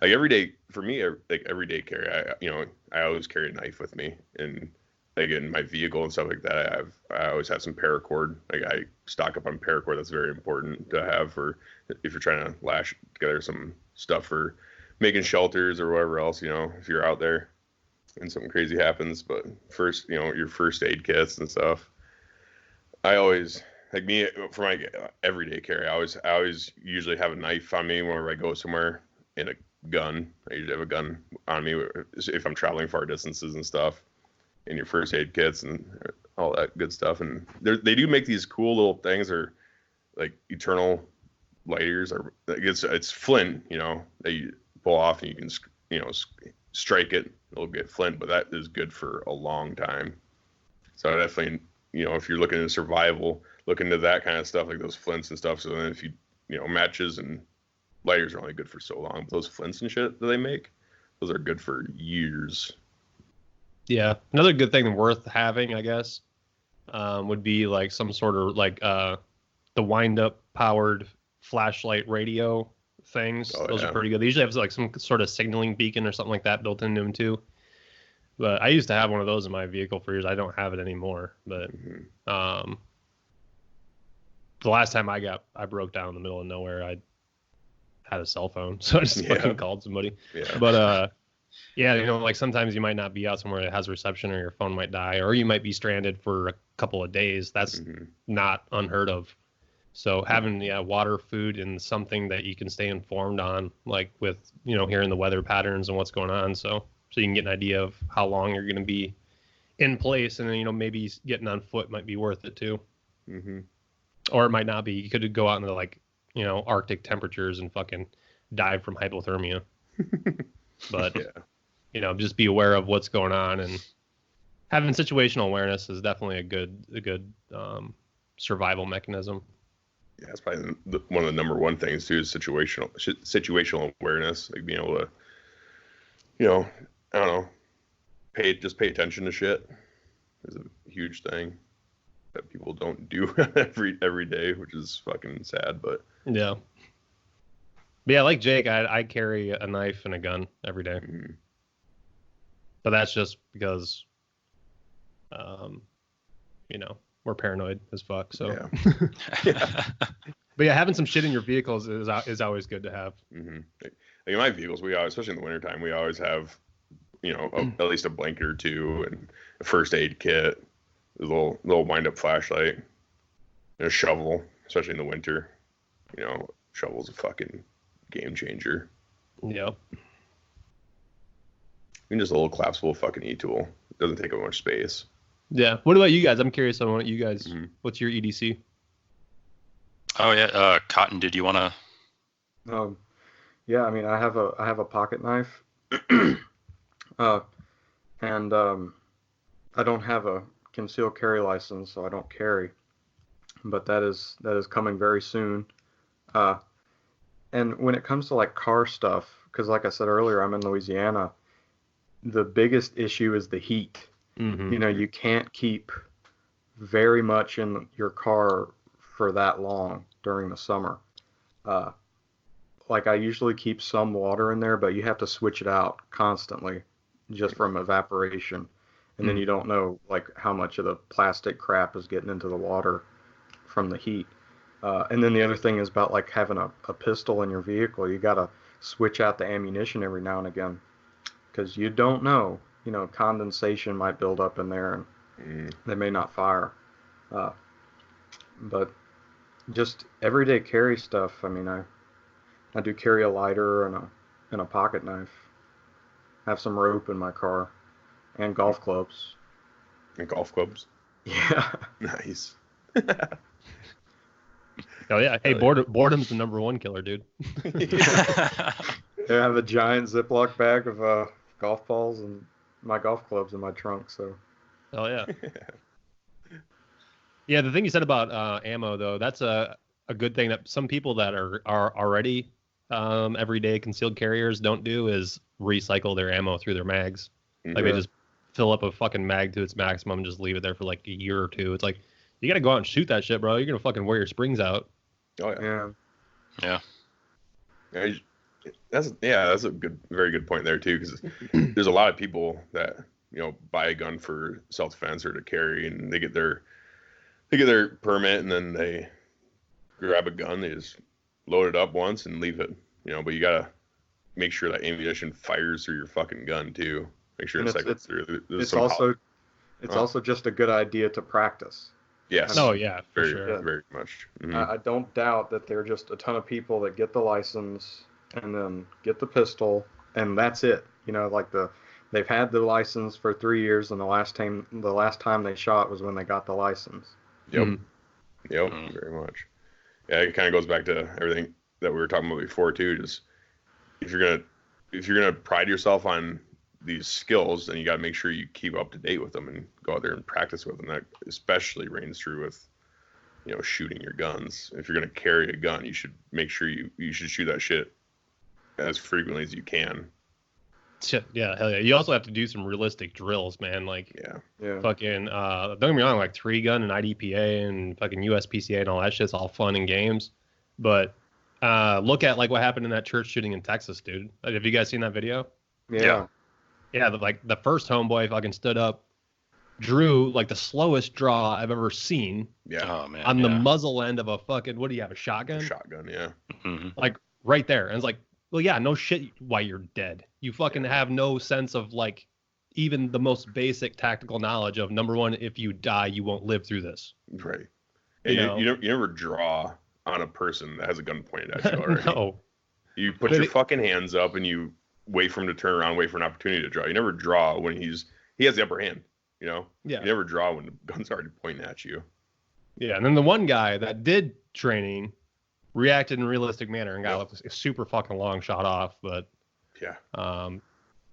Speaker 3: like every day for me, like everyday carry, I always carry a knife with me, and like in my vehicle and stuff like that, I always have some paracord. Like I stock up on paracord. That's very important to have for if you're trying to lash together some stuff for making shelters or whatever else, if you're out there. and something crazy happens. But first, your first aid kits and stuff. I always, like me, for my everyday carry, I always usually have a knife on me whenever I go somewhere, and a gun. I usually have a gun on me if I'm traveling far distances and stuff, and your first aid kits and all that good stuff. And they do make these cool little things, or like eternal lighters, or it's flint, that you pull off and you can, strike it, it'll get flint, but that is good for a long time. So I definitely, if you're looking at survival, look into that kind of stuff, like those flints and stuff. So then if you, matches and lighters are only good for so long, but those flints and shit that they make, those are good for years.
Speaker 2: Yeah. Another good thing worth having, I guess, would be like some sort of like the wind up powered flashlight radio things. Those are pretty good. They usually have like some sort of signaling beacon or something like that built into them too. But I used to have one of those in my vehicle for years. I don't have it anymore. But the last time I broke down in the middle of nowhere, I had a cell phone, so I just fucking called somebody. Yeah. But like sometimes you might not be out somewhere that has reception, or your phone might die, or you might be stranded for a couple of days. That's not unheard of. So having water, food, and something that you can stay informed on, like with hearing the weather patterns and what's going on, so you can get an idea of how long you're going to be in place, and then maybe getting on foot might be worth it too. Or it might not be. You could go out into like Arctic temperatures and fucking die from hypothermia. But just be aware of what's going on, and having situational awareness is definitely a good survival mechanism.
Speaker 3: Yeah, that's probably one of the number one things too, is situational awareness, like being able to, I don't know, pay attention to shit is a huge thing that people don't do every day, which is fucking sad. But
Speaker 2: yeah, like Jake, I carry a knife and a gun every day. But that's just because, we're paranoid as fuck. So, But having some shit in your vehicles is always good to have.
Speaker 3: Like in my vehicles, we always, especially in the wintertime, we always have, at least a blanket or two, and a first aid kit, a little wind up flashlight, and a shovel, especially in the winter. Shovel's a fucking game changer.
Speaker 2: Yep.
Speaker 3: Even just a little collapsible fucking e-tool. It doesn't take up much space.
Speaker 2: Yeah. What about you guys? I'm curious on what you guys. What's your EDC?
Speaker 1: Oh yeah, Cotton. Did you want to?
Speaker 4: Yeah. I mean, I have a pocket knife, and I don't have a concealed carry license, so I don't carry. But that is coming very soon. And when it comes to like car stuff, because like I said earlier, I'm in Louisiana. The biggest issue is the heat. You can't keep very much in your car for that long during the summer. Like I usually keep some water in there, but you have to switch it out constantly just from evaporation. And then you don't know like how much of the plastic crap is getting into the water from the heat. And then the other thing is about like having a pistol in your vehicle. You got to switch out the ammunition every now and again, because you don't know, condensation might build up in there and they may not fire. But just everyday carry stuff. I mean, I do carry a lighter and a pocket knife. Have some rope in my car, and golf clubs.
Speaker 3: And golf clubs?
Speaker 4: Yeah.
Speaker 3: Nice.
Speaker 2: Oh yeah. Hey, boredom's the number one killer, dude.
Speaker 4: I have a giant Ziploc bag of golf balls and my golf clubs in my trunk. So.
Speaker 2: Oh yeah. Yeah, the thing you said about ammo, though, that's a good thing that some people that are already everyday concealed carriers don't do is recycle their ammo through their mags. Like they just fill up a fucking mag to its maximum and just leave it there for like a year or two. It's like, you got to go out and shoot that shit, bro. You're going to fucking wear your springs out.
Speaker 3: Oh, yeah.
Speaker 1: Yeah.
Speaker 3: That's a very good point there, too, because there's a lot of people that, buy a gun for self-defense or to carry, and they get their permit, and then they grab a gun, they just load it up once and leave it, but you gotta make sure that ammunition fires through your fucking gun too. Make sure
Speaker 4: And
Speaker 3: to cycle through.
Speaker 4: It's also just a good idea to practice.
Speaker 3: Yes.
Speaker 2: Oh yeah, for
Speaker 3: very,
Speaker 2: sure.
Speaker 3: very much. Mm-hmm.
Speaker 4: I don't doubt that there are just a ton of people that get the license and then get the pistol, and that's it. You know, like they've had the license for 3 years, and the last time they shot was when they got the license.
Speaker 3: Yep.
Speaker 2: Mm.
Speaker 3: Yep. Very much. Yeah, it kind of goes back to everything that we were talking about before too. Just if you're gonna pride yourself on these skills, then you got to make sure you keep up to date with them and go out there and practice with them. That especially reigns true with, you know, shooting your guns. If you're going to carry a gun, you should make sure you should shoot that shit as frequently as you can.
Speaker 2: Shit, yeah, hell yeah. You also have to do some realistic drills, man. Like,
Speaker 4: Yeah.
Speaker 2: fucking, don't get me wrong, like 3-gun and IDPA and fucking USPCA and all that shit's all fun and games. But look at like what happened in that church shooting in Texas, dude. Like, have you guys seen that video?
Speaker 4: Yeah.
Speaker 2: Yeah, like the first homeboy fucking stood up, drew like the slowest draw I've ever seen.
Speaker 3: Yeah.
Speaker 1: Oh man.
Speaker 2: On the muzzle end of a fucking, what do you have, a shotgun?
Speaker 3: Shotgun, yeah.
Speaker 1: Mm-hmm.
Speaker 2: Like right there. And it's like, well, yeah, no shit why you're dead. You fucking have no sense of like even the most basic tactical knowledge of, number one, if you die, you won't live through this.
Speaker 3: Right. And you never draw on a person that has a gun pointed at you already.
Speaker 2: No.
Speaker 3: You put your fucking hands up and you wait for him to turn around, wait for an opportunity to draw. You never draw when he has the upper hand, you know?
Speaker 2: Yeah.
Speaker 3: You never draw when the gun's already pointing at you.
Speaker 2: Yeah, and then the one guy that did training reacted in a realistic manner and got a super fucking long shot off, but
Speaker 3: yeah.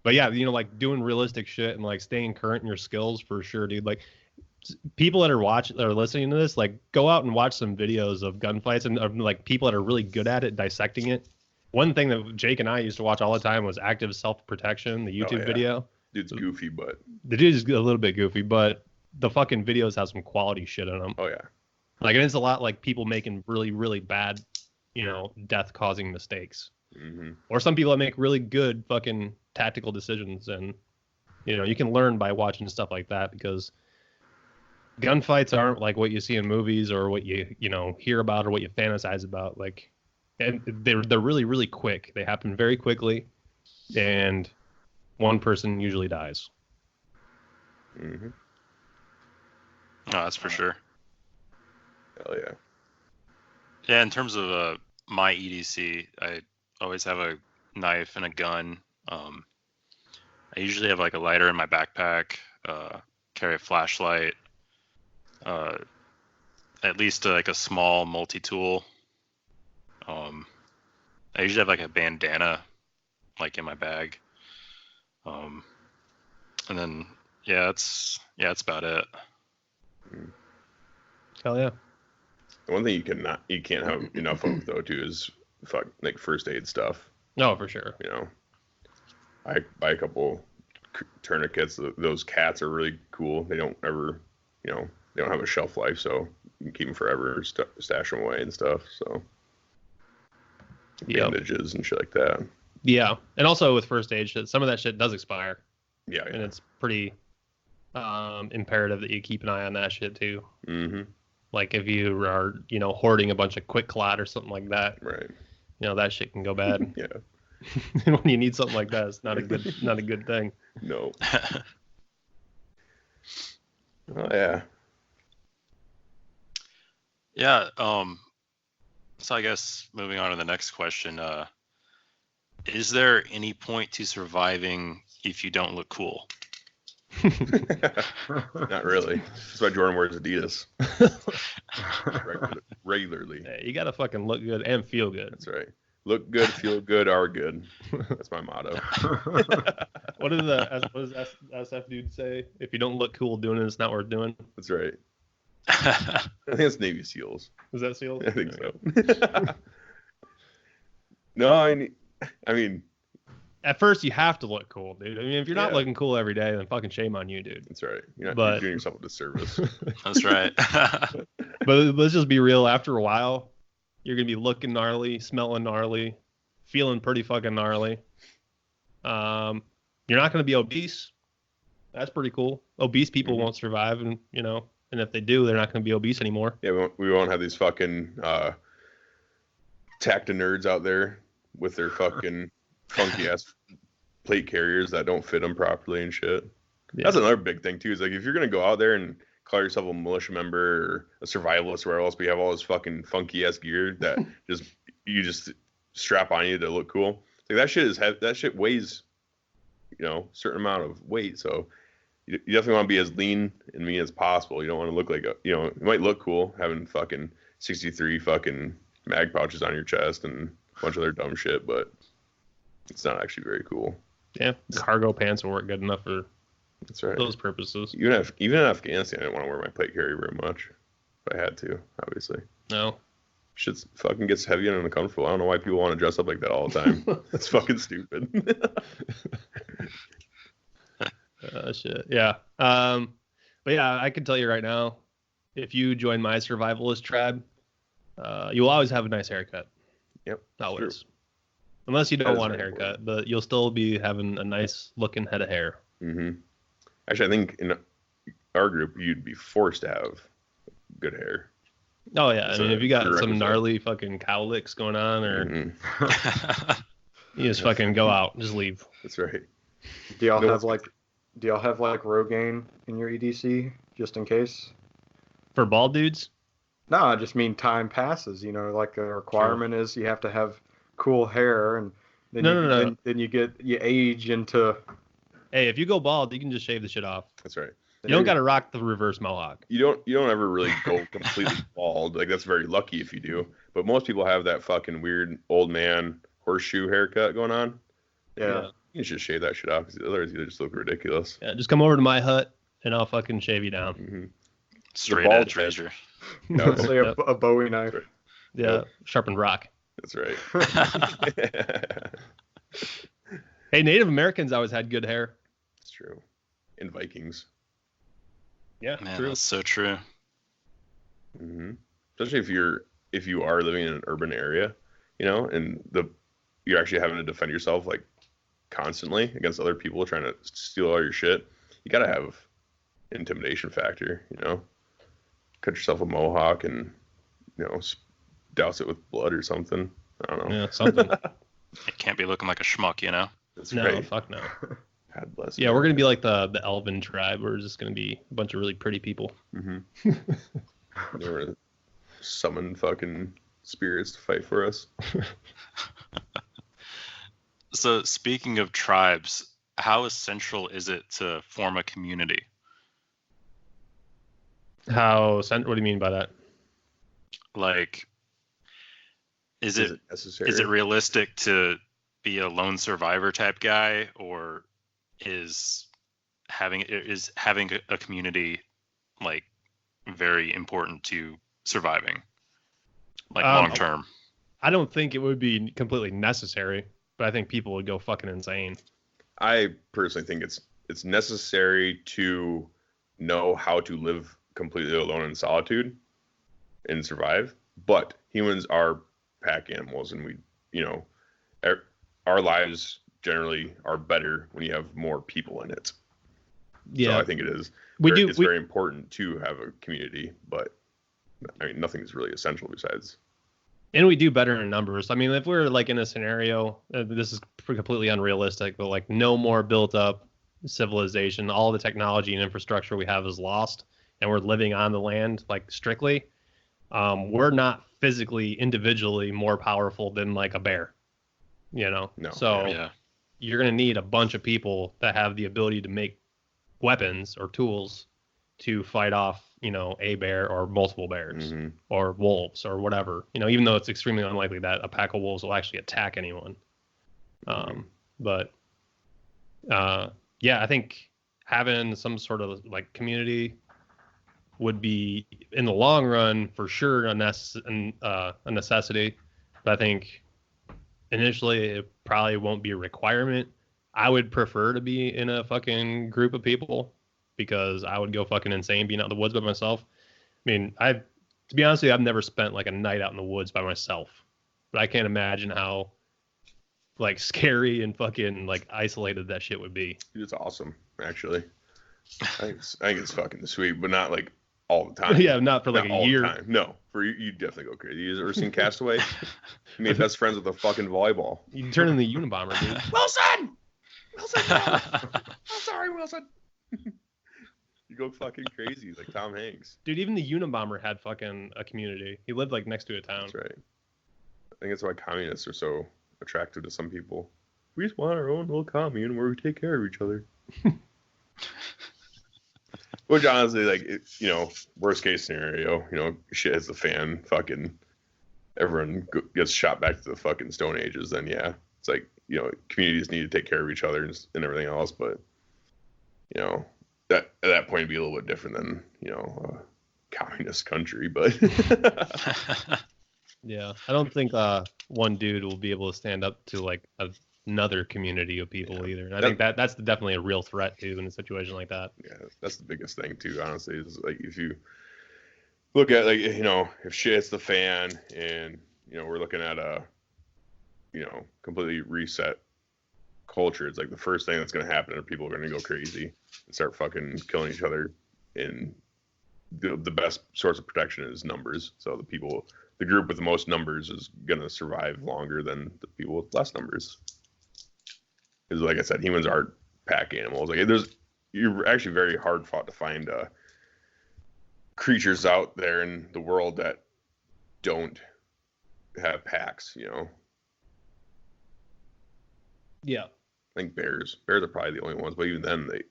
Speaker 2: But yeah, you know, like doing realistic shit and like staying current in your skills for sure, dude. Like people that are listening to this, like go out and watch some videos of gunfights and like people that are really good at it, dissecting it. One thing that Jake and I used to watch all the time was Active Self-Protection, the YouTube video.
Speaker 3: Dude's goofy, but
Speaker 2: the dude is a little bit goofy, but the fucking videos have some quality shit in them.
Speaker 3: Oh yeah.
Speaker 2: Like, and it's a lot like people making really, really bad, you know, death-causing mistakes.
Speaker 3: Mm-hmm.
Speaker 2: Or some people that make really good fucking tactical decisions, and you know, you can learn by watching stuff like that, because gunfights aren't like what you see in movies or what you know hear about or what you fantasize about. Like, and they're really, really quick. They happen very quickly, and one person usually dies.
Speaker 3: Mm-hmm.
Speaker 1: Oh, that's for sure.
Speaker 3: Hell yeah.
Speaker 1: Yeah, in terms of my EDC, I always have a knife and a gun. I usually have like a lighter in my backpack, carry a flashlight, at least like a small multi-tool. I usually have like a bandana like in my bag. And then that's about it.
Speaker 2: Hell yeah.
Speaker 3: The one thing you can't have enough of though too is like first aid stuff.
Speaker 2: No, for sure.
Speaker 3: You know, I buy a couple tourniquets. Those cats are really cool. They don't ever, you know, they don't have a shelf life, so you can keep them forever, stash them away and stuff. So bandages and shit like that.
Speaker 2: Yeah, and also with first aid shit, some of that shit does expire.
Speaker 3: Yeah.
Speaker 2: And it's pretty imperative that you keep an eye on that shit too.
Speaker 3: Mm-hmm.
Speaker 2: Like if you are, you know, hoarding a bunch of Quick Clot or something like that,
Speaker 3: Right.
Speaker 2: you know, that shit can go bad.
Speaker 3: Yeah.
Speaker 2: When you need something like that, it's not a good thing.
Speaker 3: No. Oh yeah.
Speaker 1: Yeah. So I guess moving on to the next question, is there any point to surviving if you don't look cool?
Speaker 3: Not really. That's why Jordan wears Adidas regularly.
Speaker 2: Hey, you gotta fucking look good and feel good.
Speaker 3: That's right. Look good, feel good, are good. That's my motto.
Speaker 2: What does SF dude say? If you don't look cool doing it, it's not worth doing.
Speaker 3: That's right. I think it's Navy SEALs.
Speaker 2: Was that SEAL?
Speaker 3: I think so. No, I mean,
Speaker 2: at first you have to look cool, dude. I mean, if you're not looking cool every day, then fucking shame on you, dude.
Speaker 3: That's right. You're doing yourself a disservice.
Speaker 1: That's right.
Speaker 2: But let's just be real. After a while, you're gonna be looking gnarly, smelling gnarly, feeling pretty fucking gnarly. You're not gonna be obese. That's pretty cool. Obese people won't survive, and you know, and if they do, they're not gonna be obese anymore.
Speaker 3: Yeah, we won't have these fucking tacta nerds out there with their fucking funky ass plate carriers that don't fit them properly and shit.
Speaker 2: Yeah.
Speaker 3: That's another big thing too. Is like if you're gonna go out there and call yourself a militia member or a survivalist, where else we have all this fucking funky ass gear that you just strap on you to look cool. Like that shit weighs, a certain amount of weight. So you definitely want to be as lean and mean as possible. You don't want to look like it might look cool having fucking 63 fucking mag pouches on your chest and a bunch of other dumb shit, but it's not actually very cool.
Speaker 2: Yeah, cargo pants will work good enough for
Speaker 3: That's right.
Speaker 2: those purposes.
Speaker 3: Even in Afghanistan, I didn't want to wear my plate carrier very much. If I had to, obviously.
Speaker 2: No.
Speaker 3: Shit fucking gets heavy and uncomfortable. I don't know why people want to dress up like that all the time. It's fucking stupid.
Speaker 2: Shit. Yeah. But yeah, I can tell you right now, if you join my survivalist tribe, you will always have a nice haircut.
Speaker 3: Yep.
Speaker 2: Always. True. Unless you don't want a haircut, but you'll still be having a nice looking head of hair.
Speaker 3: Mm-hmm. Actually, I think in our group, you'd be forced to have good hair.
Speaker 2: Oh, yeah.
Speaker 3: So
Speaker 2: I mean, if you got some gnarly fucking cowlicks going on, or you just fucking go out and just leave.
Speaker 3: That's right.
Speaker 4: Do y'all have Rogaine in your EDC, just in case?
Speaker 2: For bald dudes?
Speaker 4: No, I just mean time passes. Like the requirement is you have to have cool hair, and then then you age into.
Speaker 2: Hey, if you go bald, you can just shave the shit off.
Speaker 3: That's right.
Speaker 2: You don't got to rock the reverse mohawk.
Speaker 3: You don't ever really go completely bald. Like that's very lucky if you do. But most people have that fucking weird old man horseshoe haircut going on.
Speaker 4: Yeah.
Speaker 3: You can just shave that shit off because otherwise you just look ridiculous.
Speaker 2: Yeah, just come over to my hut and I'll fucking shave you down.
Speaker 3: Mm-hmm.
Speaker 1: Straight edge razor.
Speaker 4: It's like a Bowie knife.
Speaker 3: Right.
Speaker 2: Yeah, sharpened rock.
Speaker 3: That's right.
Speaker 2: Hey, Native Americans always had good hair.
Speaker 3: That's true. And Vikings.
Speaker 2: Yeah,
Speaker 1: Man,
Speaker 2: true.
Speaker 1: that's so true.
Speaker 3: Mm-hmm. Especially if you are living in an urban area, and you're actually having to defend yourself like constantly against other people trying to steal all your shit. You gotta have intimidation factor. Cut yourself a mohawk and douse it with blood or something. I don't know.
Speaker 2: Yeah, something.
Speaker 1: It can't be looking like a schmuck,
Speaker 3: That's
Speaker 2: No,
Speaker 3: right.
Speaker 2: fuck no.
Speaker 3: God bless.
Speaker 2: Yeah, we're gonna be like the Elven tribe. We're just gonna be a bunch of really pretty people.
Speaker 3: Mm-hmm. They were summon fucking spirits to fight for us.
Speaker 1: So speaking of tribes, how essential is it to form a community?
Speaker 2: What do you mean by that?
Speaker 1: Like, is it
Speaker 3: necessary?
Speaker 1: Is it realistic to be a lone survivor type guy, or is having a community like very important to surviving, like long term?
Speaker 2: I don't think it would be completely necessary, but I think people would go fucking insane.
Speaker 3: I personally think it's necessary to know how to live completely alone in solitude and survive. But humans are pack animals, and our lives generally are better when you have more people in it.
Speaker 2: Yeah,
Speaker 3: so I think it is. It's very important to have a community, but I mean, nothing's really essential besides.
Speaker 2: And we do better in numbers. I mean, if we're like in a scenario, this is completely unrealistic, but like no more built up civilization, all the technology and infrastructure we have is lost, and we're living on the land like strictly. We're not physically, individually more powerful than like a bear, No. So
Speaker 1: Yeah.
Speaker 2: you're gonna need a bunch of people that have the ability to make weapons or tools to fight off, a bear or multiple bears
Speaker 3: Mm-hmm.
Speaker 2: or wolves or whatever, even though it's extremely unlikely that a pack of wolves will actually attack anyone. But yeah, I think having some sort of like community would be in the long run for sure a necessity. But I think initially it probably won't be a requirement. I would prefer to be in a fucking group of people because I would go fucking insane being out in the woods by myself. I mean, to be honest with you, I've never spent like a night out in the woods by myself, but I can't imagine how like scary and fucking like isolated that shit would be.
Speaker 3: It's awesome, actually. I think it's fucking sweet, but not like all the time.
Speaker 2: Yeah, not for like
Speaker 3: Not
Speaker 2: a
Speaker 3: all
Speaker 2: year.
Speaker 3: the time. No, for you definitely go crazy. You ever seen Castaway? You made best friends with a fucking volleyball.
Speaker 2: You can turn into the Unabomber, dude.
Speaker 3: Wilson! Wilson, no! I'm sorry, Wilson. You go fucking crazy like Tom Hanks.
Speaker 2: Dude, even the Unabomber had fucking a community. He lived like next to a town.
Speaker 3: That's right. I think that's why communists are so attractive to some people. We just want our own little commune where we take care of each other. Which honestly, like, worst case scenario, shit hits the fan, fucking everyone gets shot back to the fucking Stone Ages. Then yeah, it's like, communities need to take care of each other and everything else. But that at that point it'd be a little bit different than a communist country. But
Speaker 2: yeah, I don't think one dude will be able to stand up to like another community of people either. And I think that's definitely a real threat too in a situation like that.
Speaker 3: Yeah, that's the biggest thing too, honestly, is like if you look at like, if shit hits the fan and, we're looking at a, completely reset culture, it's like the first thing that's going to happen are people are going to go crazy and start fucking killing each other. And the best source of protection is numbers. So the group with the most numbers is going to survive longer than the people with less numbers. Because like I said, humans aren't pack animals. Like you're actually very hard fought to find creatures out there in the world that don't have packs.
Speaker 2: Yeah.
Speaker 3: I think bears are probably the only ones, but even then they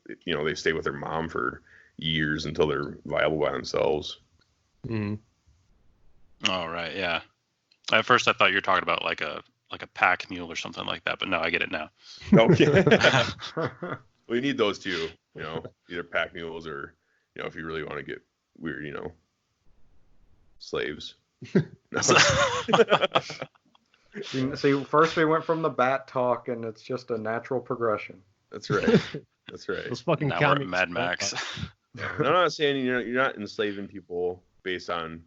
Speaker 3: stay with their mom for years until they're viable by themselves.
Speaker 2: Mm-hmm.
Speaker 1: Oh, right, yeah. At first I thought you were talking about like a pack mule or something like that, but no, I get it now.
Speaker 3: Okay. Well, you need those too, either pack mules or, if you really want to get weird, slaves.
Speaker 4: See, first we went from the bat talk, and it's just a natural progression.
Speaker 3: That's right. That's right.
Speaker 2: Those fucking
Speaker 1: now we're at Mad Max.
Speaker 3: I'm not saying you're not enslaving people based on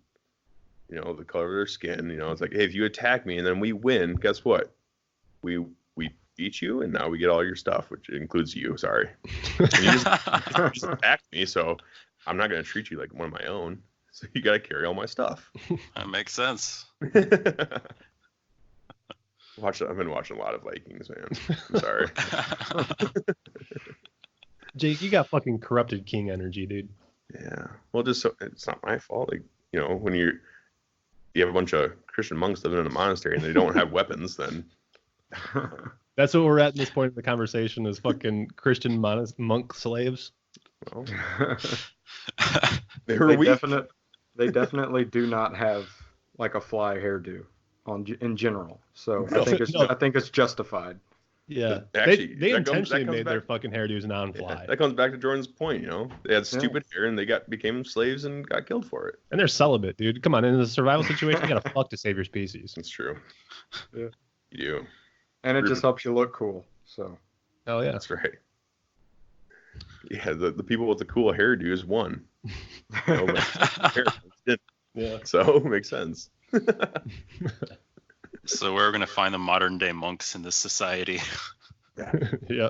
Speaker 3: the color of their skin. It's like, hey, if you attack me and then we win, guess what? We beat you, and now we get all your stuff, which includes you. Sorry, you just attacked me, so I'm not gonna treat you like one of my own. So you gotta carry all my stuff.
Speaker 1: That makes sense.
Speaker 3: I've been watching a lot of Vikings, man. I'm sorry.
Speaker 2: Jake, you got fucking corrupted king energy, dude.
Speaker 3: Yeah. Well, it's not my fault. Like, when you have a bunch of Christian monks living in a monastery and they don't have weapons, then
Speaker 2: that's what we're at in this point of the conversation is fucking Christian monk slaves.
Speaker 3: Well, they were weak.
Speaker 4: They definitely do not have like a fly hairdo in general. So I think it's justified.
Speaker 2: Yeah,
Speaker 3: actually,
Speaker 2: they intentionally made their fucking hairdos non-fly.
Speaker 3: Yeah, that comes back to Jordan's point. They had stupid hair and they became slaves and got killed for it.
Speaker 2: And they're celibate, dude. Come on, in a survival situation, you gotta fuck to save your species.
Speaker 3: That's true.
Speaker 4: Yeah,
Speaker 3: you do.
Speaker 4: And it just helps you look cool. So.
Speaker 2: Hell yeah,
Speaker 3: that's right. Yeah, the people with the cool hairdos won.
Speaker 2: Yeah.
Speaker 3: So it makes sense.
Speaker 1: So we're gonna find the modern day monks in this society.
Speaker 2: Yeah.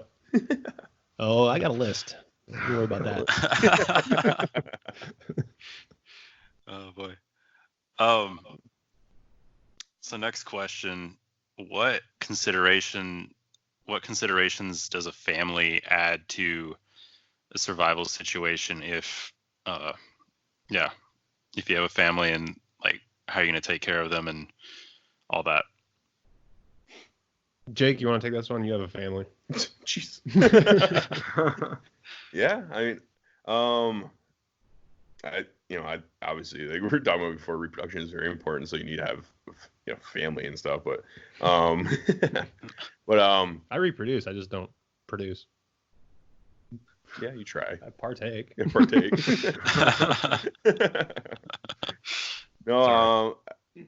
Speaker 2: Oh, I got a list. Don't worry about that.
Speaker 1: Oh boy. So next question: What considerations does a family add to a survival situation if you have a family and like how are you gonna take care of them and all that?
Speaker 2: Jake, you want to take this one? You have a family.
Speaker 3: Jeez. Yeah, I mean, I obviously, like we were talking about before, reproduction is very important, so you need to have family and stuff. But
Speaker 2: I reproduce. I just don't produce.
Speaker 3: Yeah, you try.
Speaker 2: I partake.
Speaker 3: Yeah, partake. No,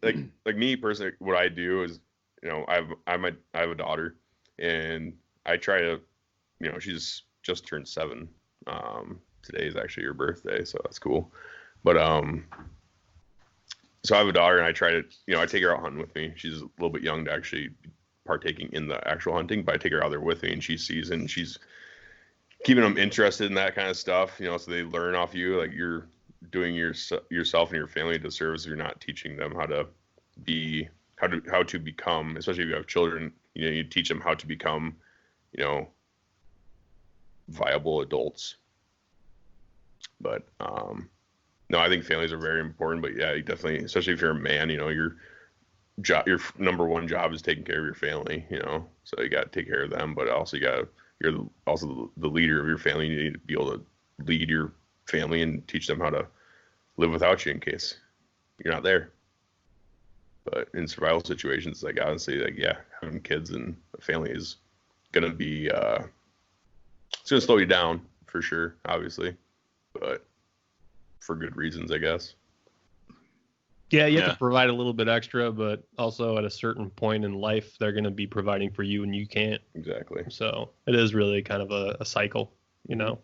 Speaker 3: like me personally, what I do is, I have a daughter, and I try to, she's just turned 7. Today is actually her birthday, so that's cool. But so I have a daughter, and I try to, I take her out hunting with me. She's a little bit young to actually partaking in the actual hunting, but I take her out there with me, and she sees, and she's keeping them interested in that kind of stuff, so they learn off you. Like you're doing yourself and your family a disservice if you're not teaching them how to become, especially if you have children, you teach them how to become, viable adults. But no, I think families are very important. But yeah, you definitely, especially if you're a man, you know, your number one job is taking care of your family. You know, so you got to take care of them. But also you're also the leader of your family. You need to be able to lead your family and teach them how to live without you in case you're not there. But in survival situations, like honestly, like yeah, having kids and a family is gonna be it's gonna slow you down for sure, obviously, but for good reasons, I guess.
Speaker 2: Yeah, you have to provide a little bit extra, but also at a certain point in life, they're gonna be providing for you and you can't.
Speaker 3: Exactly.
Speaker 2: So it is really kind of a cycle, you know.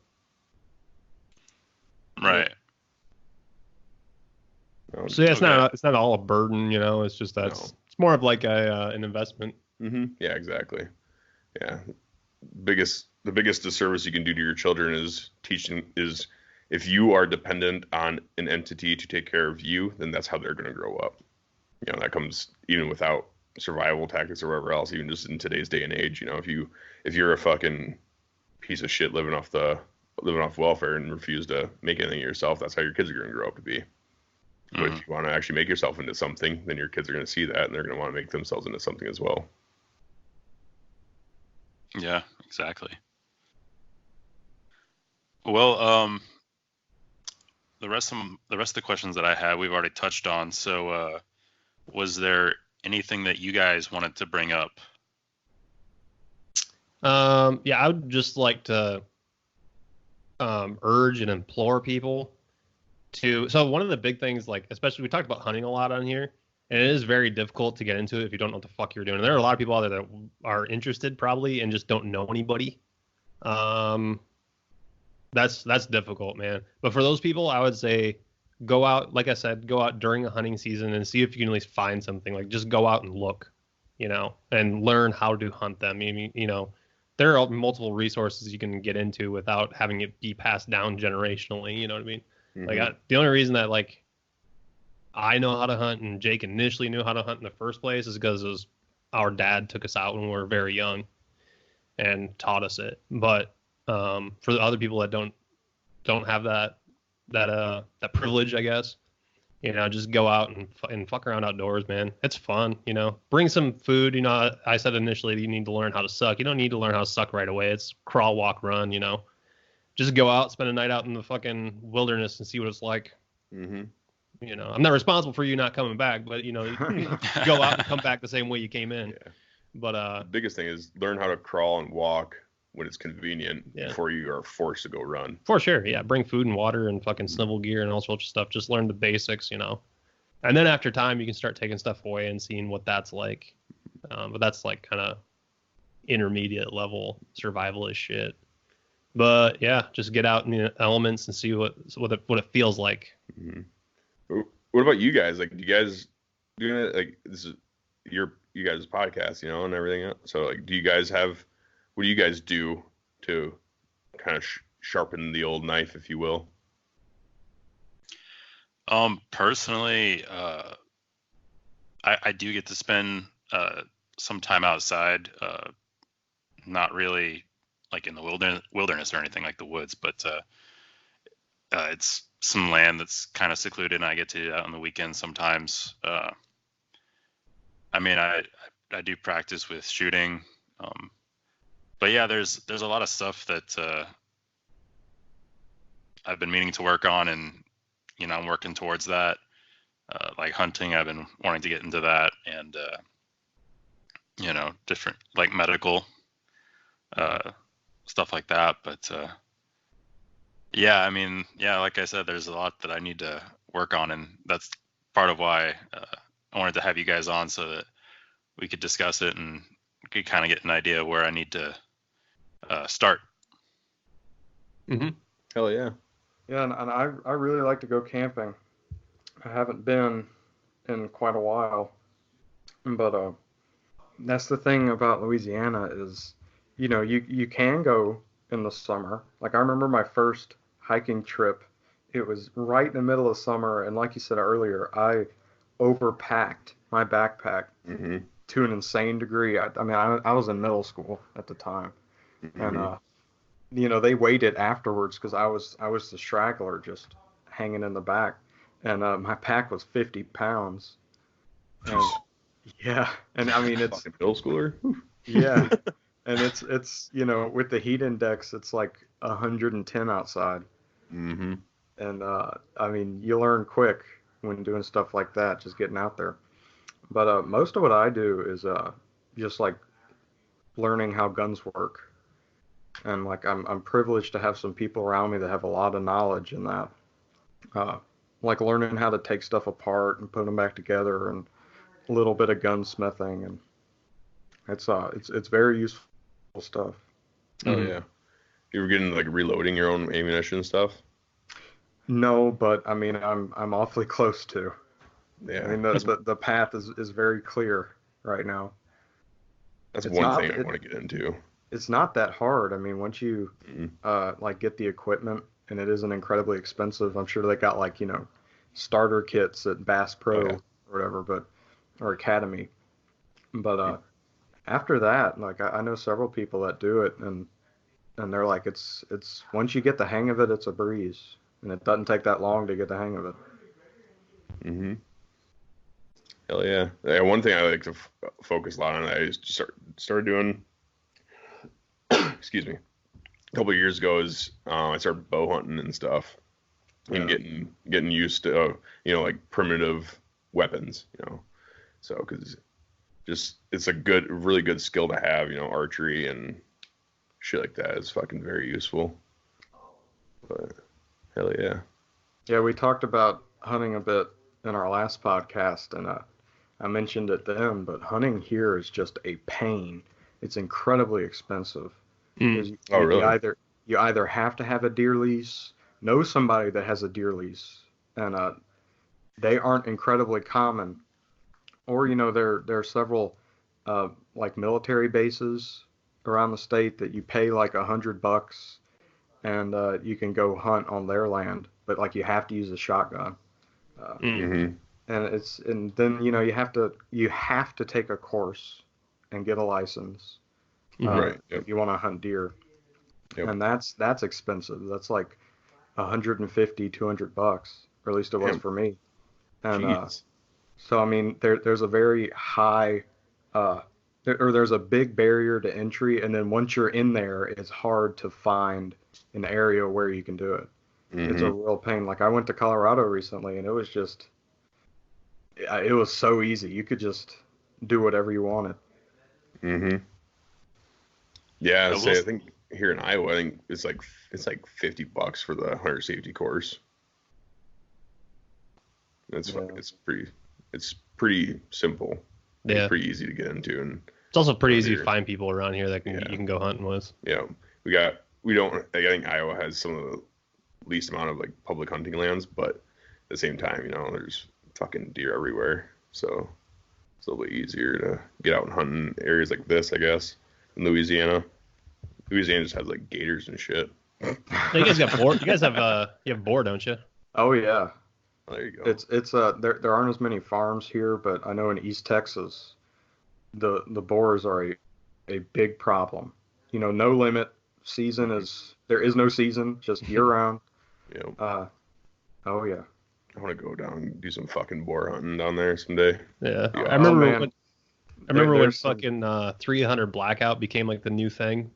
Speaker 1: Right.
Speaker 2: So yeah, it's not all a burden, you know. It's just that it's more of like an investment.
Speaker 3: Mm-hmm. Yeah, exactly. Yeah, the biggest disservice you can do to your children is if you are dependent on an entity to take care of you, then that's how they're going to grow up. You know, that comes even without survival tactics or whatever else. Even just in today's day and age, you know, if you're a fucking piece of shit living off welfare and refuse to make anything of yourself, that's how your kids are going to grow up to be. But if you want to actually make yourself into something, then your kids are going to see that and they're going to want to make themselves into something as well.
Speaker 1: Yeah, exactly. Well, the rest of the questions that I had, we've already touched on. So, was there anything that you guys wanted to bring up?
Speaker 2: Yeah, I would just like to urge and implore people so one of the big things, like, especially we talked about hunting a lot on here, and it is very difficult to get into it if you don't know what the fuck you're doing. And there are a lot of people out there that are interested probably and just don't know anybody. That's difficult, man. But for those people, I would say go out, like I said, go out during a hunting season and see if you can at least find something. Like just go out and look, you know, and learn how to hunt them. I mean, you know, there are multiple resources you can get into without having it be passed down generationally. You know what I mean? Like the only reason that like I know how to hunt and Jake initially knew how to hunt in the first place is because our dad took us out when we were very young and taught us it. But for the other people that don't have that privilege, I guess, you know, just go out and fuck around outdoors, man. It's fun, you know. Bring some food. You know, I said initially that you need to learn how to suck. You don't need to learn how to suck right away. It's crawl, walk, run, you know. Just go out, spend a night out in the fucking wilderness and see what it's like.
Speaker 3: Mm-hmm.
Speaker 2: You know, I'm not responsible for you not coming back, but you know, go out and come back the same way you came in.
Speaker 3: Yeah.
Speaker 2: But
Speaker 3: the biggest thing is learn how to crawl and walk when it's convenient before you are forced to go run.
Speaker 2: For sure, yeah. Bring food and water and fucking snivel gear and all sorts of stuff. Just learn the basics, you know. And then after time, you can start taking stuff away and seeing what that's like. But that's like kind of intermediate level survivalist shit. But yeah, just get out in the elements and see what it feels like.
Speaker 3: Mm-hmm. What about you guys? Like, do you guys doing it? Like, this is you guys' podcast, you know, and everything else. So, like, what do you guys do to kind of sharpen the old knife, if you will?
Speaker 1: Personally, I do get to spend some time outside, not really like in the wilderness or anything like the woods, but it's some land that's kind of secluded and I get to out on the weekends sometimes. I mean, I do practice with shooting. But yeah, there's a lot of stuff that I've been meaning to work on, and you know, I'm working towards that. Like hunting, I've been wanting to get into that, and you know, different like medical stuff like that. But yeah, I mean, yeah, like I said, there's a lot that I need to work on, and that's part of why I wanted to have you guys on so that we could discuss it and could kind of get an idea where I need to start.
Speaker 2: Mm-hmm.
Speaker 3: Hell yeah.
Speaker 4: Yeah, and I really like to go camping. I haven't been in quite a while, but that's the thing about Louisiana is, you know, you can go in the summer. Like I remember my first hiking trip, it was right in the middle of summer, and like you said earlier, I overpacked my backpack to an insane degree. I mean, I was in middle school at the time, and they waited afterwards because I was the straggler just hanging in the back, and my pack was 50 pounds. And yeah, and I mean it's
Speaker 3: Fucking middle schooler.
Speaker 4: yeah, and it's with the heat index it's like 110 outside,
Speaker 3: Mm-hmm.
Speaker 4: and I mean you learn quick when doing stuff like that, just getting out there. But most of what I do is just like learning how guns work, and like I'm privileged to have some people around me that have a lot of knowledge in that. Uh, like learning how to take stuff apart and put them back together, and a little bit of gunsmithing, and it's very useful stuff.
Speaker 3: Oh yeah. You were getting like reloading your own ammunition and stuff.
Speaker 4: No, but I mean I'm awfully close to.
Speaker 3: Yeah.
Speaker 4: I mean the path is very clear right now.
Speaker 3: That's
Speaker 4: It's
Speaker 3: one
Speaker 4: not
Speaker 3: thing I want to get into.
Speaker 4: it's not that hard. I mean once you
Speaker 3: Mm-hmm.
Speaker 4: like get the equipment, and it isn't incredibly expensive. I'm sure they got like starter kits at Bass Pro
Speaker 3: Oh, yeah.
Speaker 4: or whatever, or Academy. But after that, like I know several people that do it, and they're like it's once you get the hang of it, it's a breeze, and it doesn't take that long to get the hang of it.
Speaker 3: Mm-hmm. Hell yeah. Yeah. One thing I like to focus a lot on, I just started doing, excuse me, a couple of years ago is I started bow hunting and stuff, and
Speaker 4: Yeah.
Speaker 3: getting used to like primitive weapons, so because just it's a really good skill to have, archery and shit like that is fucking very useful. But hell yeah.
Speaker 4: Yeah, we talked about hunting a bit in our last podcast, and I mentioned it then, but hunting here is just a pain. It's incredibly expensive because
Speaker 3: Oh really?
Speaker 4: you either have to have a deer lease, know somebody that has a deer lease, and they aren't incredibly common, or there are several like military bases around the state that you pay like $100, and you can go hunt on their land, but like you have to use a shotgun.
Speaker 3: Mm-hmm.
Speaker 4: And then you have to take a course and get a license
Speaker 3: Right. Yep.
Speaker 4: if you want to hunt deer,
Speaker 3: Yep.
Speaker 4: and that's expensive. That's like 150, $200, or at least it was
Speaker 3: Damn.
Speaker 4: for me. And
Speaker 3: Jeez.
Speaker 4: so I mean there's a very high there's a big barrier to entry, and then once you're in there, it's hard to find an area where you can do it. It's a
Speaker 3: Mm-hmm.
Speaker 4: real pain. Like I went to Colorado recently, and it was so easy. You could just do whatever you wanted.
Speaker 3: Mm-hmm. Yeah,
Speaker 1: I
Speaker 3: say
Speaker 1: will
Speaker 3: I think here in Iowa, I think it's like $50 for the hunter safety course. That's
Speaker 4: Yeah.
Speaker 3: it's pretty simple.
Speaker 2: Yeah.
Speaker 3: It's pretty easy to get into, and
Speaker 2: It's also pretty easy to
Speaker 3: Here.
Speaker 2: find people around here that
Speaker 3: Yeah.
Speaker 2: you can go hunting with.
Speaker 3: we don't. I think Iowa has some of the least amount of like public hunting lands, but at the same time, there's fucking deer everywhere, so it's a little bit easier to get out and hunt in areas like this, I guess. In Louisiana just has like gators and shit.
Speaker 2: You guys got boar. You guys have you have boar, don't you?
Speaker 4: Oh yeah,
Speaker 3: Oh, there you go.
Speaker 4: it's there aren't as many farms here, but I know in East Texas, the boars are a big problem. No limit season there is no season, just year round. Oh yeah.
Speaker 3: I want to go down and do some fucking boar hunting down there someday.
Speaker 2: Yeah.
Speaker 3: Yeah.
Speaker 2: I remember
Speaker 4: man.
Speaker 2: when
Speaker 4: There's some-
Speaker 2: fucking 300 blackout became like the new thing.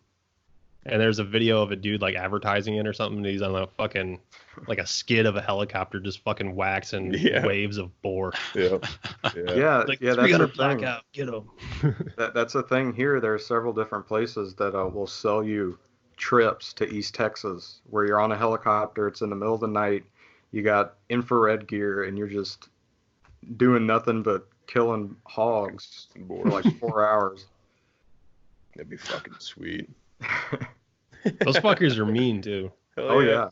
Speaker 2: And there's a video of a dude like advertising it or something. And he's on a fucking like a skid of a helicopter just fucking waxing
Speaker 3: Yeah.
Speaker 2: waves of boar.
Speaker 3: Yeah.
Speaker 4: Yeah,
Speaker 2: Like
Speaker 4: that's
Speaker 2: 300
Speaker 4: the thing.
Speaker 2: blackout, get them.
Speaker 4: That's the thing here. There are several different places that will sell you trips to East Texas where you're on a helicopter. It's in the middle of the night. You got infrared gear, and you're just doing nothing but killing hogs for
Speaker 3: Boar.
Speaker 4: like 4 hours.
Speaker 3: That'd be fucking sweet.
Speaker 2: Those fuckers are mean too.
Speaker 3: Hell
Speaker 4: Oh yeah.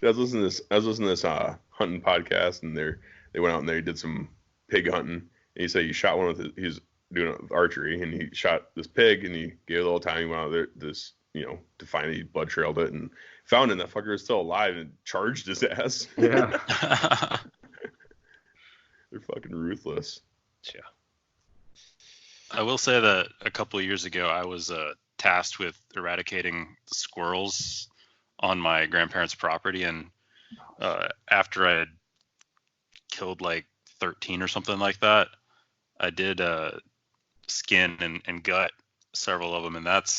Speaker 3: I was listening to this hunting podcast, and they went out and they did some pig hunting. And he said he shot one he was doing it with archery, and he shot this pig, and he gave it a little time. He went out there to find it. He blood trailed it and found it. And that fucker was still alive and charged his ass.
Speaker 4: Yeah.
Speaker 3: They're fucking ruthless.
Speaker 2: Yeah.
Speaker 1: I will say that a couple of years ago, I was tasked with eradicating the squirrels on my grandparents' property, and after I had killed like 13 or something like that, I did skin and gut several of them, and that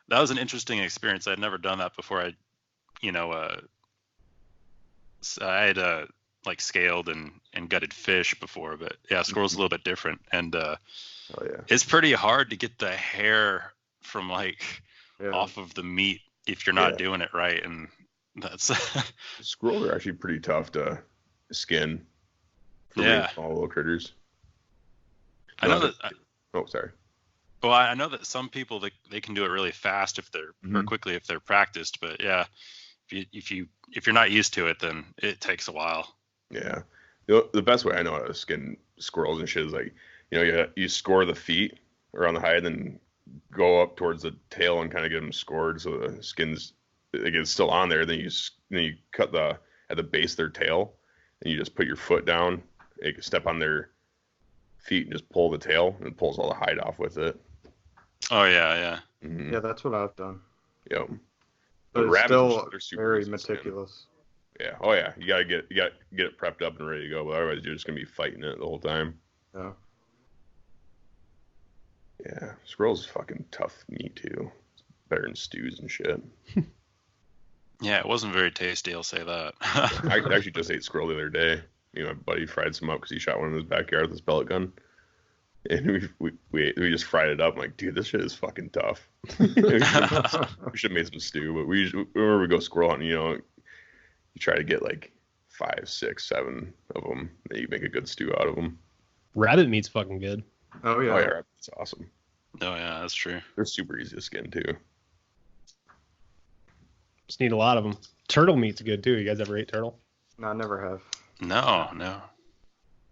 Speaker 1: was an interesting experience. I'd never done that before. I had like scaled and gutted fish before, but yeah, squirrel's a little bit different, and it's pretty hard to get the hair from like off of the meat if you're not doing it right, and that's
Speaker 3: squirrels are actually pretty tough to skin for really small little critters.
Speaker 1: I know that.
Speaker 3: Oh, sorry.
Speaker 1: Well, I know that some people they can do it really fast if they're or quickly if they're practiced, but yeah, if you're not used to it, then it takes a while.
Speaker 3: Yeah, the best way I know how to skin squirrels and shit is like, you score the feet around the hide, then go up towards the tail and kind of get them scored so the skin's still on there. Then you cut at the base of their tail, and you just put your foot down, you can step on their feet and just pull the tail, and it pulls all the hide off with it.
Speaker 1: Oh yeah.
Speaker 4: Yeah, that's what I've done.
Speaker 3: Yep.
Speaker 4: But it's still very meticulous.
Speaker 3: Yeah. Oh yeah. You gotta get it prepped up and ready to go. But otherwise, you're just gonna be fighting it the whole time.
Speaker 4: Yeah.
Speaker 3: Yeah. Squirrels is fucking tough meat too. It's better than stews and shit.
Speaker 1: Yeah, it wasn't very tasty. I'll say that.
Speaker 3: I actually just ate squirrel the other day. My buddy fried some up because he shot one in his backyard with his pellet gun. And we just fried it up. I'm like, dude, this shit is fucking tough. We should have made some stew, but whenever we go squirrel hunting, you try to get like 5, 6, 7 of them, and you make a good stew out of them.
Speaker 2: Rabbit meat's fucking good.
Speaker 4: Oh yeah,
Speaker 3: rabbit's awesome.
Speaker 1: Oh yeah, that's true.
Speaker 3: They're super easy to skin too.
Speaker 2: Just need a lot of them. Turtle meat's good too. You guys ever ate turtle?
Speaker 4: No, I never have.
Speaker 1: No.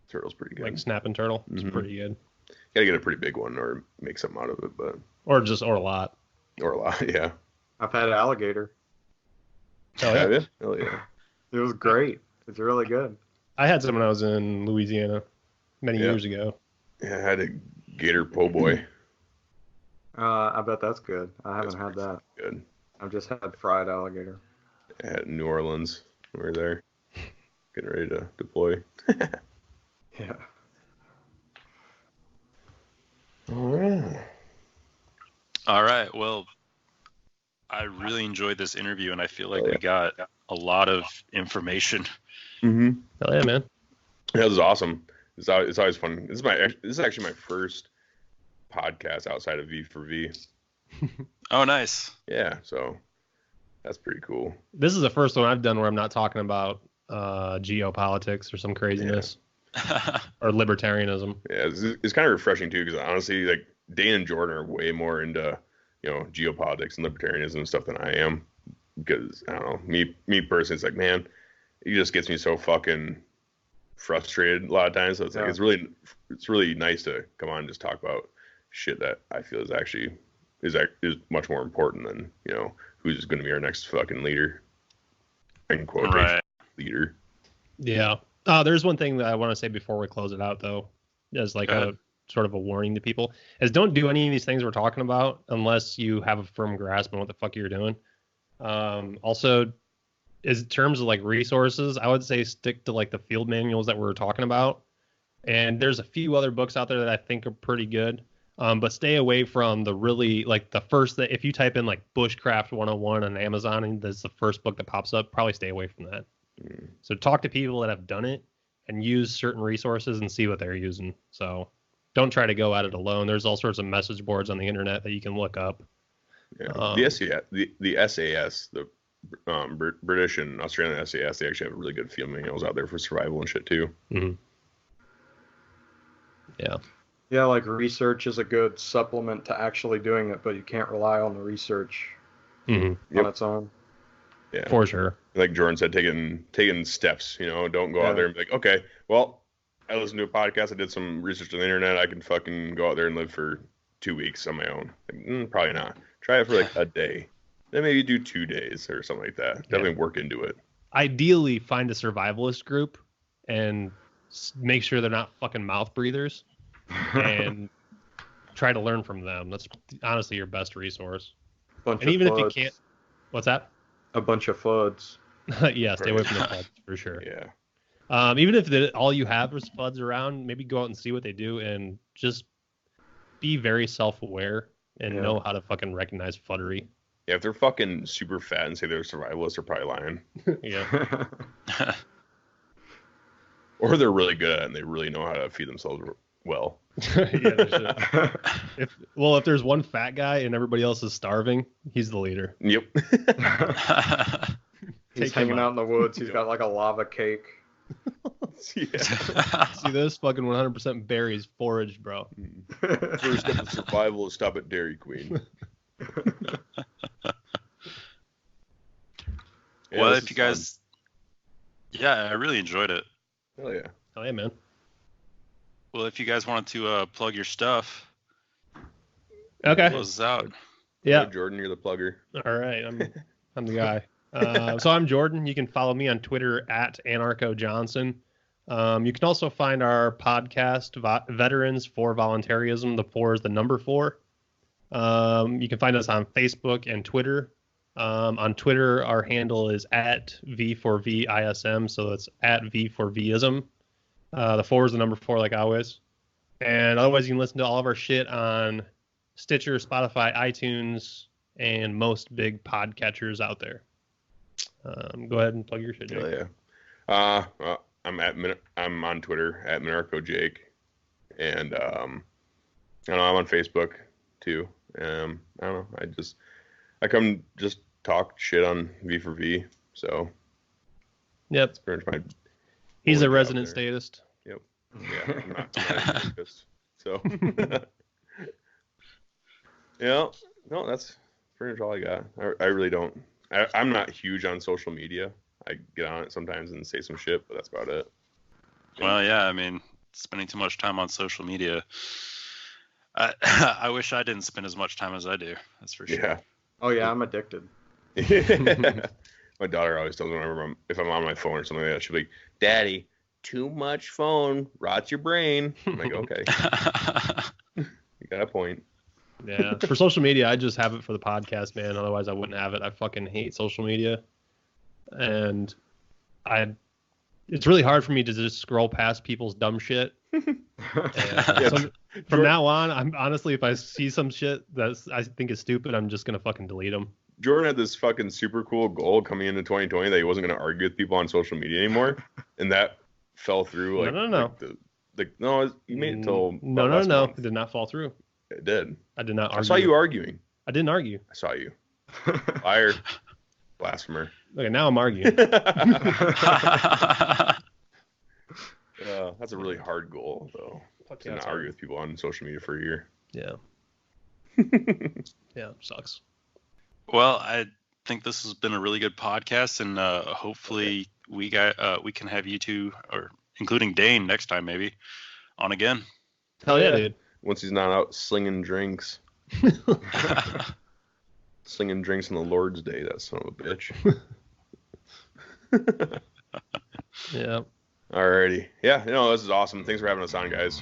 Speaker 3: Turtle's pretty good.
Speaker 2: Like snapping turtle, it's pretty good.
Speaker 3: Gotta get a pretty big one or make something out of it, but
Speaker 2: or a lot.
Speaker 3: Or a lot, yeah.
Speaker 4: I've had alligator.
Speaker 2: Oh yeah.
Speaker 3: Have you? Hell yeah.
Speaker 4: It was great. It's really good.
Speaker 2: I had some when I was in Louisiana many years ago.
Speaker 3: Yeah, I had a gator po' boy.
Speaker 4: I bet that's good. I haven't had that.
Speaker 3: Good.
Speaker 4: I've just had fried alligator.
Speaker 3: At New Orleans. We were there. Getting ready to deploy.
Speaker 4: Yeah.
Speaker 1: All right. Well, I really enjoyed this interview, and I feel like we got a lot of information.
Speaker 3: Mm-hmm.
Speaker 2: Hell yeah, man.
Speaker 3: That was awesome. It's always fun. This is actually my first podcast outside of V4V.
Speaker 1: Oh, nice.
Speaker 3: Yeah, so that's pretty cool.
Speaker 2: This is the first one I've done where I'm not talking about geopolitics or some craziness or libertarianism.
Speaker 3: Yeah, it's kind of refreshing too, because honestly, like Dane and Jordan are way more into geopolitics and libertarianism and stuff than I am. Because I don't know, me personally, it's like, man, it just gets me so fucking frustrated a lot of times. So it's like it's really nice to come on and just talk about shit that I feel is actually is much more important than who's going to be our next fucking leader. In quotation, leader.
Speaker 2: Yeah. There's one thing that I want to say before we close it out, though, as like a sort of a warning to people, is don't do any of these things we're talking about unless you have a firm grasp on what the fuck you're doing. Also, in terms of like resources, I would say stick to like the field manuals that we're talking about. And there's a few other books out there that I think are pretty good. But stay away from the really like the first that if you type in like Bushcraft 101 on Amazon and that's the first book that pops up, probably stay away from that. So talk to people that have done it and use certain resources and see what they're using. So don't try to go at it alone. There's all sorts of message boards on the internet that you can look up.
Speaker 3: Yeah. The SAS, the British and Australian SAS, they actually have really good field manuals out there for survival and shit too.
Speaker 2: Mm-hmm. Yeah.
Speaker 4: Yeah, like research is a good supplement to actually doing it, but you can't rely on the research on its own.
Speaker 3: Yeah,
Speaker 2: for sure.
Speaker 3: Like Jordan said, taking steps. Don't go out there and be like, okay, well, I listened to a podcast, I did some research on the internet, I can fucking go out there and live for 2 weeks on my own. Like, probably not. Try it for like a day, then maybe do 2 days or something like that. Definitely work into it.
Speaker 2: Ideally, find a survivalist group and make sure they're not fucking mouth breathers. And try to learn from them. That's honestly your best resource.
Speaker 4: Bunch
Speaker 2: And
Speaker 4: of
Speaker 2: even
Speaker 4: floods.
Speaker 2: if you can't, what's that?
Speaker 4: A bunch of floods.
Speaker 2: Yeah, stay away from the floods for sure.
Speaker 3: Yeah.
Speaker 2: Even if all you have is floods around, maybe go out and see what they do and just be very self-aware and know how to fucking recognize floodery.
Speaker 3: Yeah, if they're fucking super fat and say they're survivalists, they're probably lying.
Speaker 2: Yeah.
Speaker 3: Or they're really good at it and they really know how to feed themselves well.
Speaker 2: Yeah, if there's one fat guy and everybody else is starving, he's the leader.
Speaker 3: Yep.
Speaker 4: He's hanging out in the woods. He's got like a lava cake.
Speaker 3: Yeah.
Speaker 2: See this? Fucking 100% berries foraged, bro.
Speaker 3: First step of survival is stop at Dairy Queen.
Speaker 1: Well, if you guys... Yeah, I really enjoyed it.
Speaker 3: Hell yeah.
Speaker 2: Oh, yeah, man.
Speaker 1: Well, if you guys wanted to plug your stuff,
Speaker 2: Okay.
Speaker 1: close us out.
Speaker 2: Yeah.
Speaker 3: Hello, Jordan, you're the plugger.
Speaker 2: All right. I'm the guy. So I'm Jordan. You can follow me on Twitter at AnarchoJohnson. You can also find our podcast, Veterans for Voluntaryism. The 4 is the number 4. You can find us on Facebook and Twitter. On Twitter, our handle is at V4VISM, so that's at V4Vism. The 4 is the number 4, like always. And otherwise, you can listen to all of our shit on Stitcher, Spotify, iTunes, and most big podcatchers out there. Go ahead and plug your shit, Jake.
Speaker 3: Hell yeah. I'm on Twitter at MinarcoJake, and I don't know, I'm on Facebook too. I don't know. I come just talk shit on V4V. So
Speaker 2: Yep.
Speaker 3: that's pretty much my.
Speaker 2: He's a resident statist.
Speaker 3: Yep. Yeah. I'm not a therapist, so. Yeah. No, that's pretty much all I got. I really don't. I'm not huge on social media. I get on it sometimes and say some shit, but that's about it.
Speaker 1: Well, yeah, I mean, spending too much time on social media. I wish I didn't spend as much time as I do. That's for sure.
Speaker 3: Yeah.
Speaker 4: Oh yeah, I'm addicted.
Speaker 3: My daughter always tells me whenever if I'm on my phone or something like that, she'll be like, "Daddy, too much phone rots your brain." I'm like, okay. You got a point.
Speaker 2: Yeah. For social media, I just have it for the podcast, man. Otherwise, I wouldn't have it. I fucking hate social media. And it's really hard for me to just scroll past people's dumb shit. From now on, I'm honestly, if I see some shit that I think is stupid, I'm just gonna fucking delete them.
Speaker 3: Jordan had this fucking super cool goal coming into 2020 that he wasn't gonna argue with people on social media anymore, and that fell through. Like,
Speaker 2: no.
Speaker 3: No, you made it till
Speaker 2: no.
Speaker 3: month.
Speaker 2: It did not fall through.
Speaker 3: It did.
Speaker 2: I did not argue.
Speaker 3: I saw you arguing.
Speaker 2: I didn't argue.
Speaker 3: I saw you. Liar. Blasphemer.
Speaker 2: Okay, now I'm arguing.
Speaker 3: That's a really hard goal, though. To not argue with people on social media for a year.
Speaker 2: Yeah. Yeah, sucks.
Speaker 1: Well, I think this has been a really good podcast, and hopefully we can have you two, or including Dane, next time maybe on again.
Speaker 2: Hell yeah, dude.
Speaker 3: Once he's not out slinging drinks. Slinging drinks on the Lord's Day, that son of a bitch.
Speaker 2: Yeah.
Speaker 3: Alrighty. Yeah, this is awesome. Thanks for having us on, guys.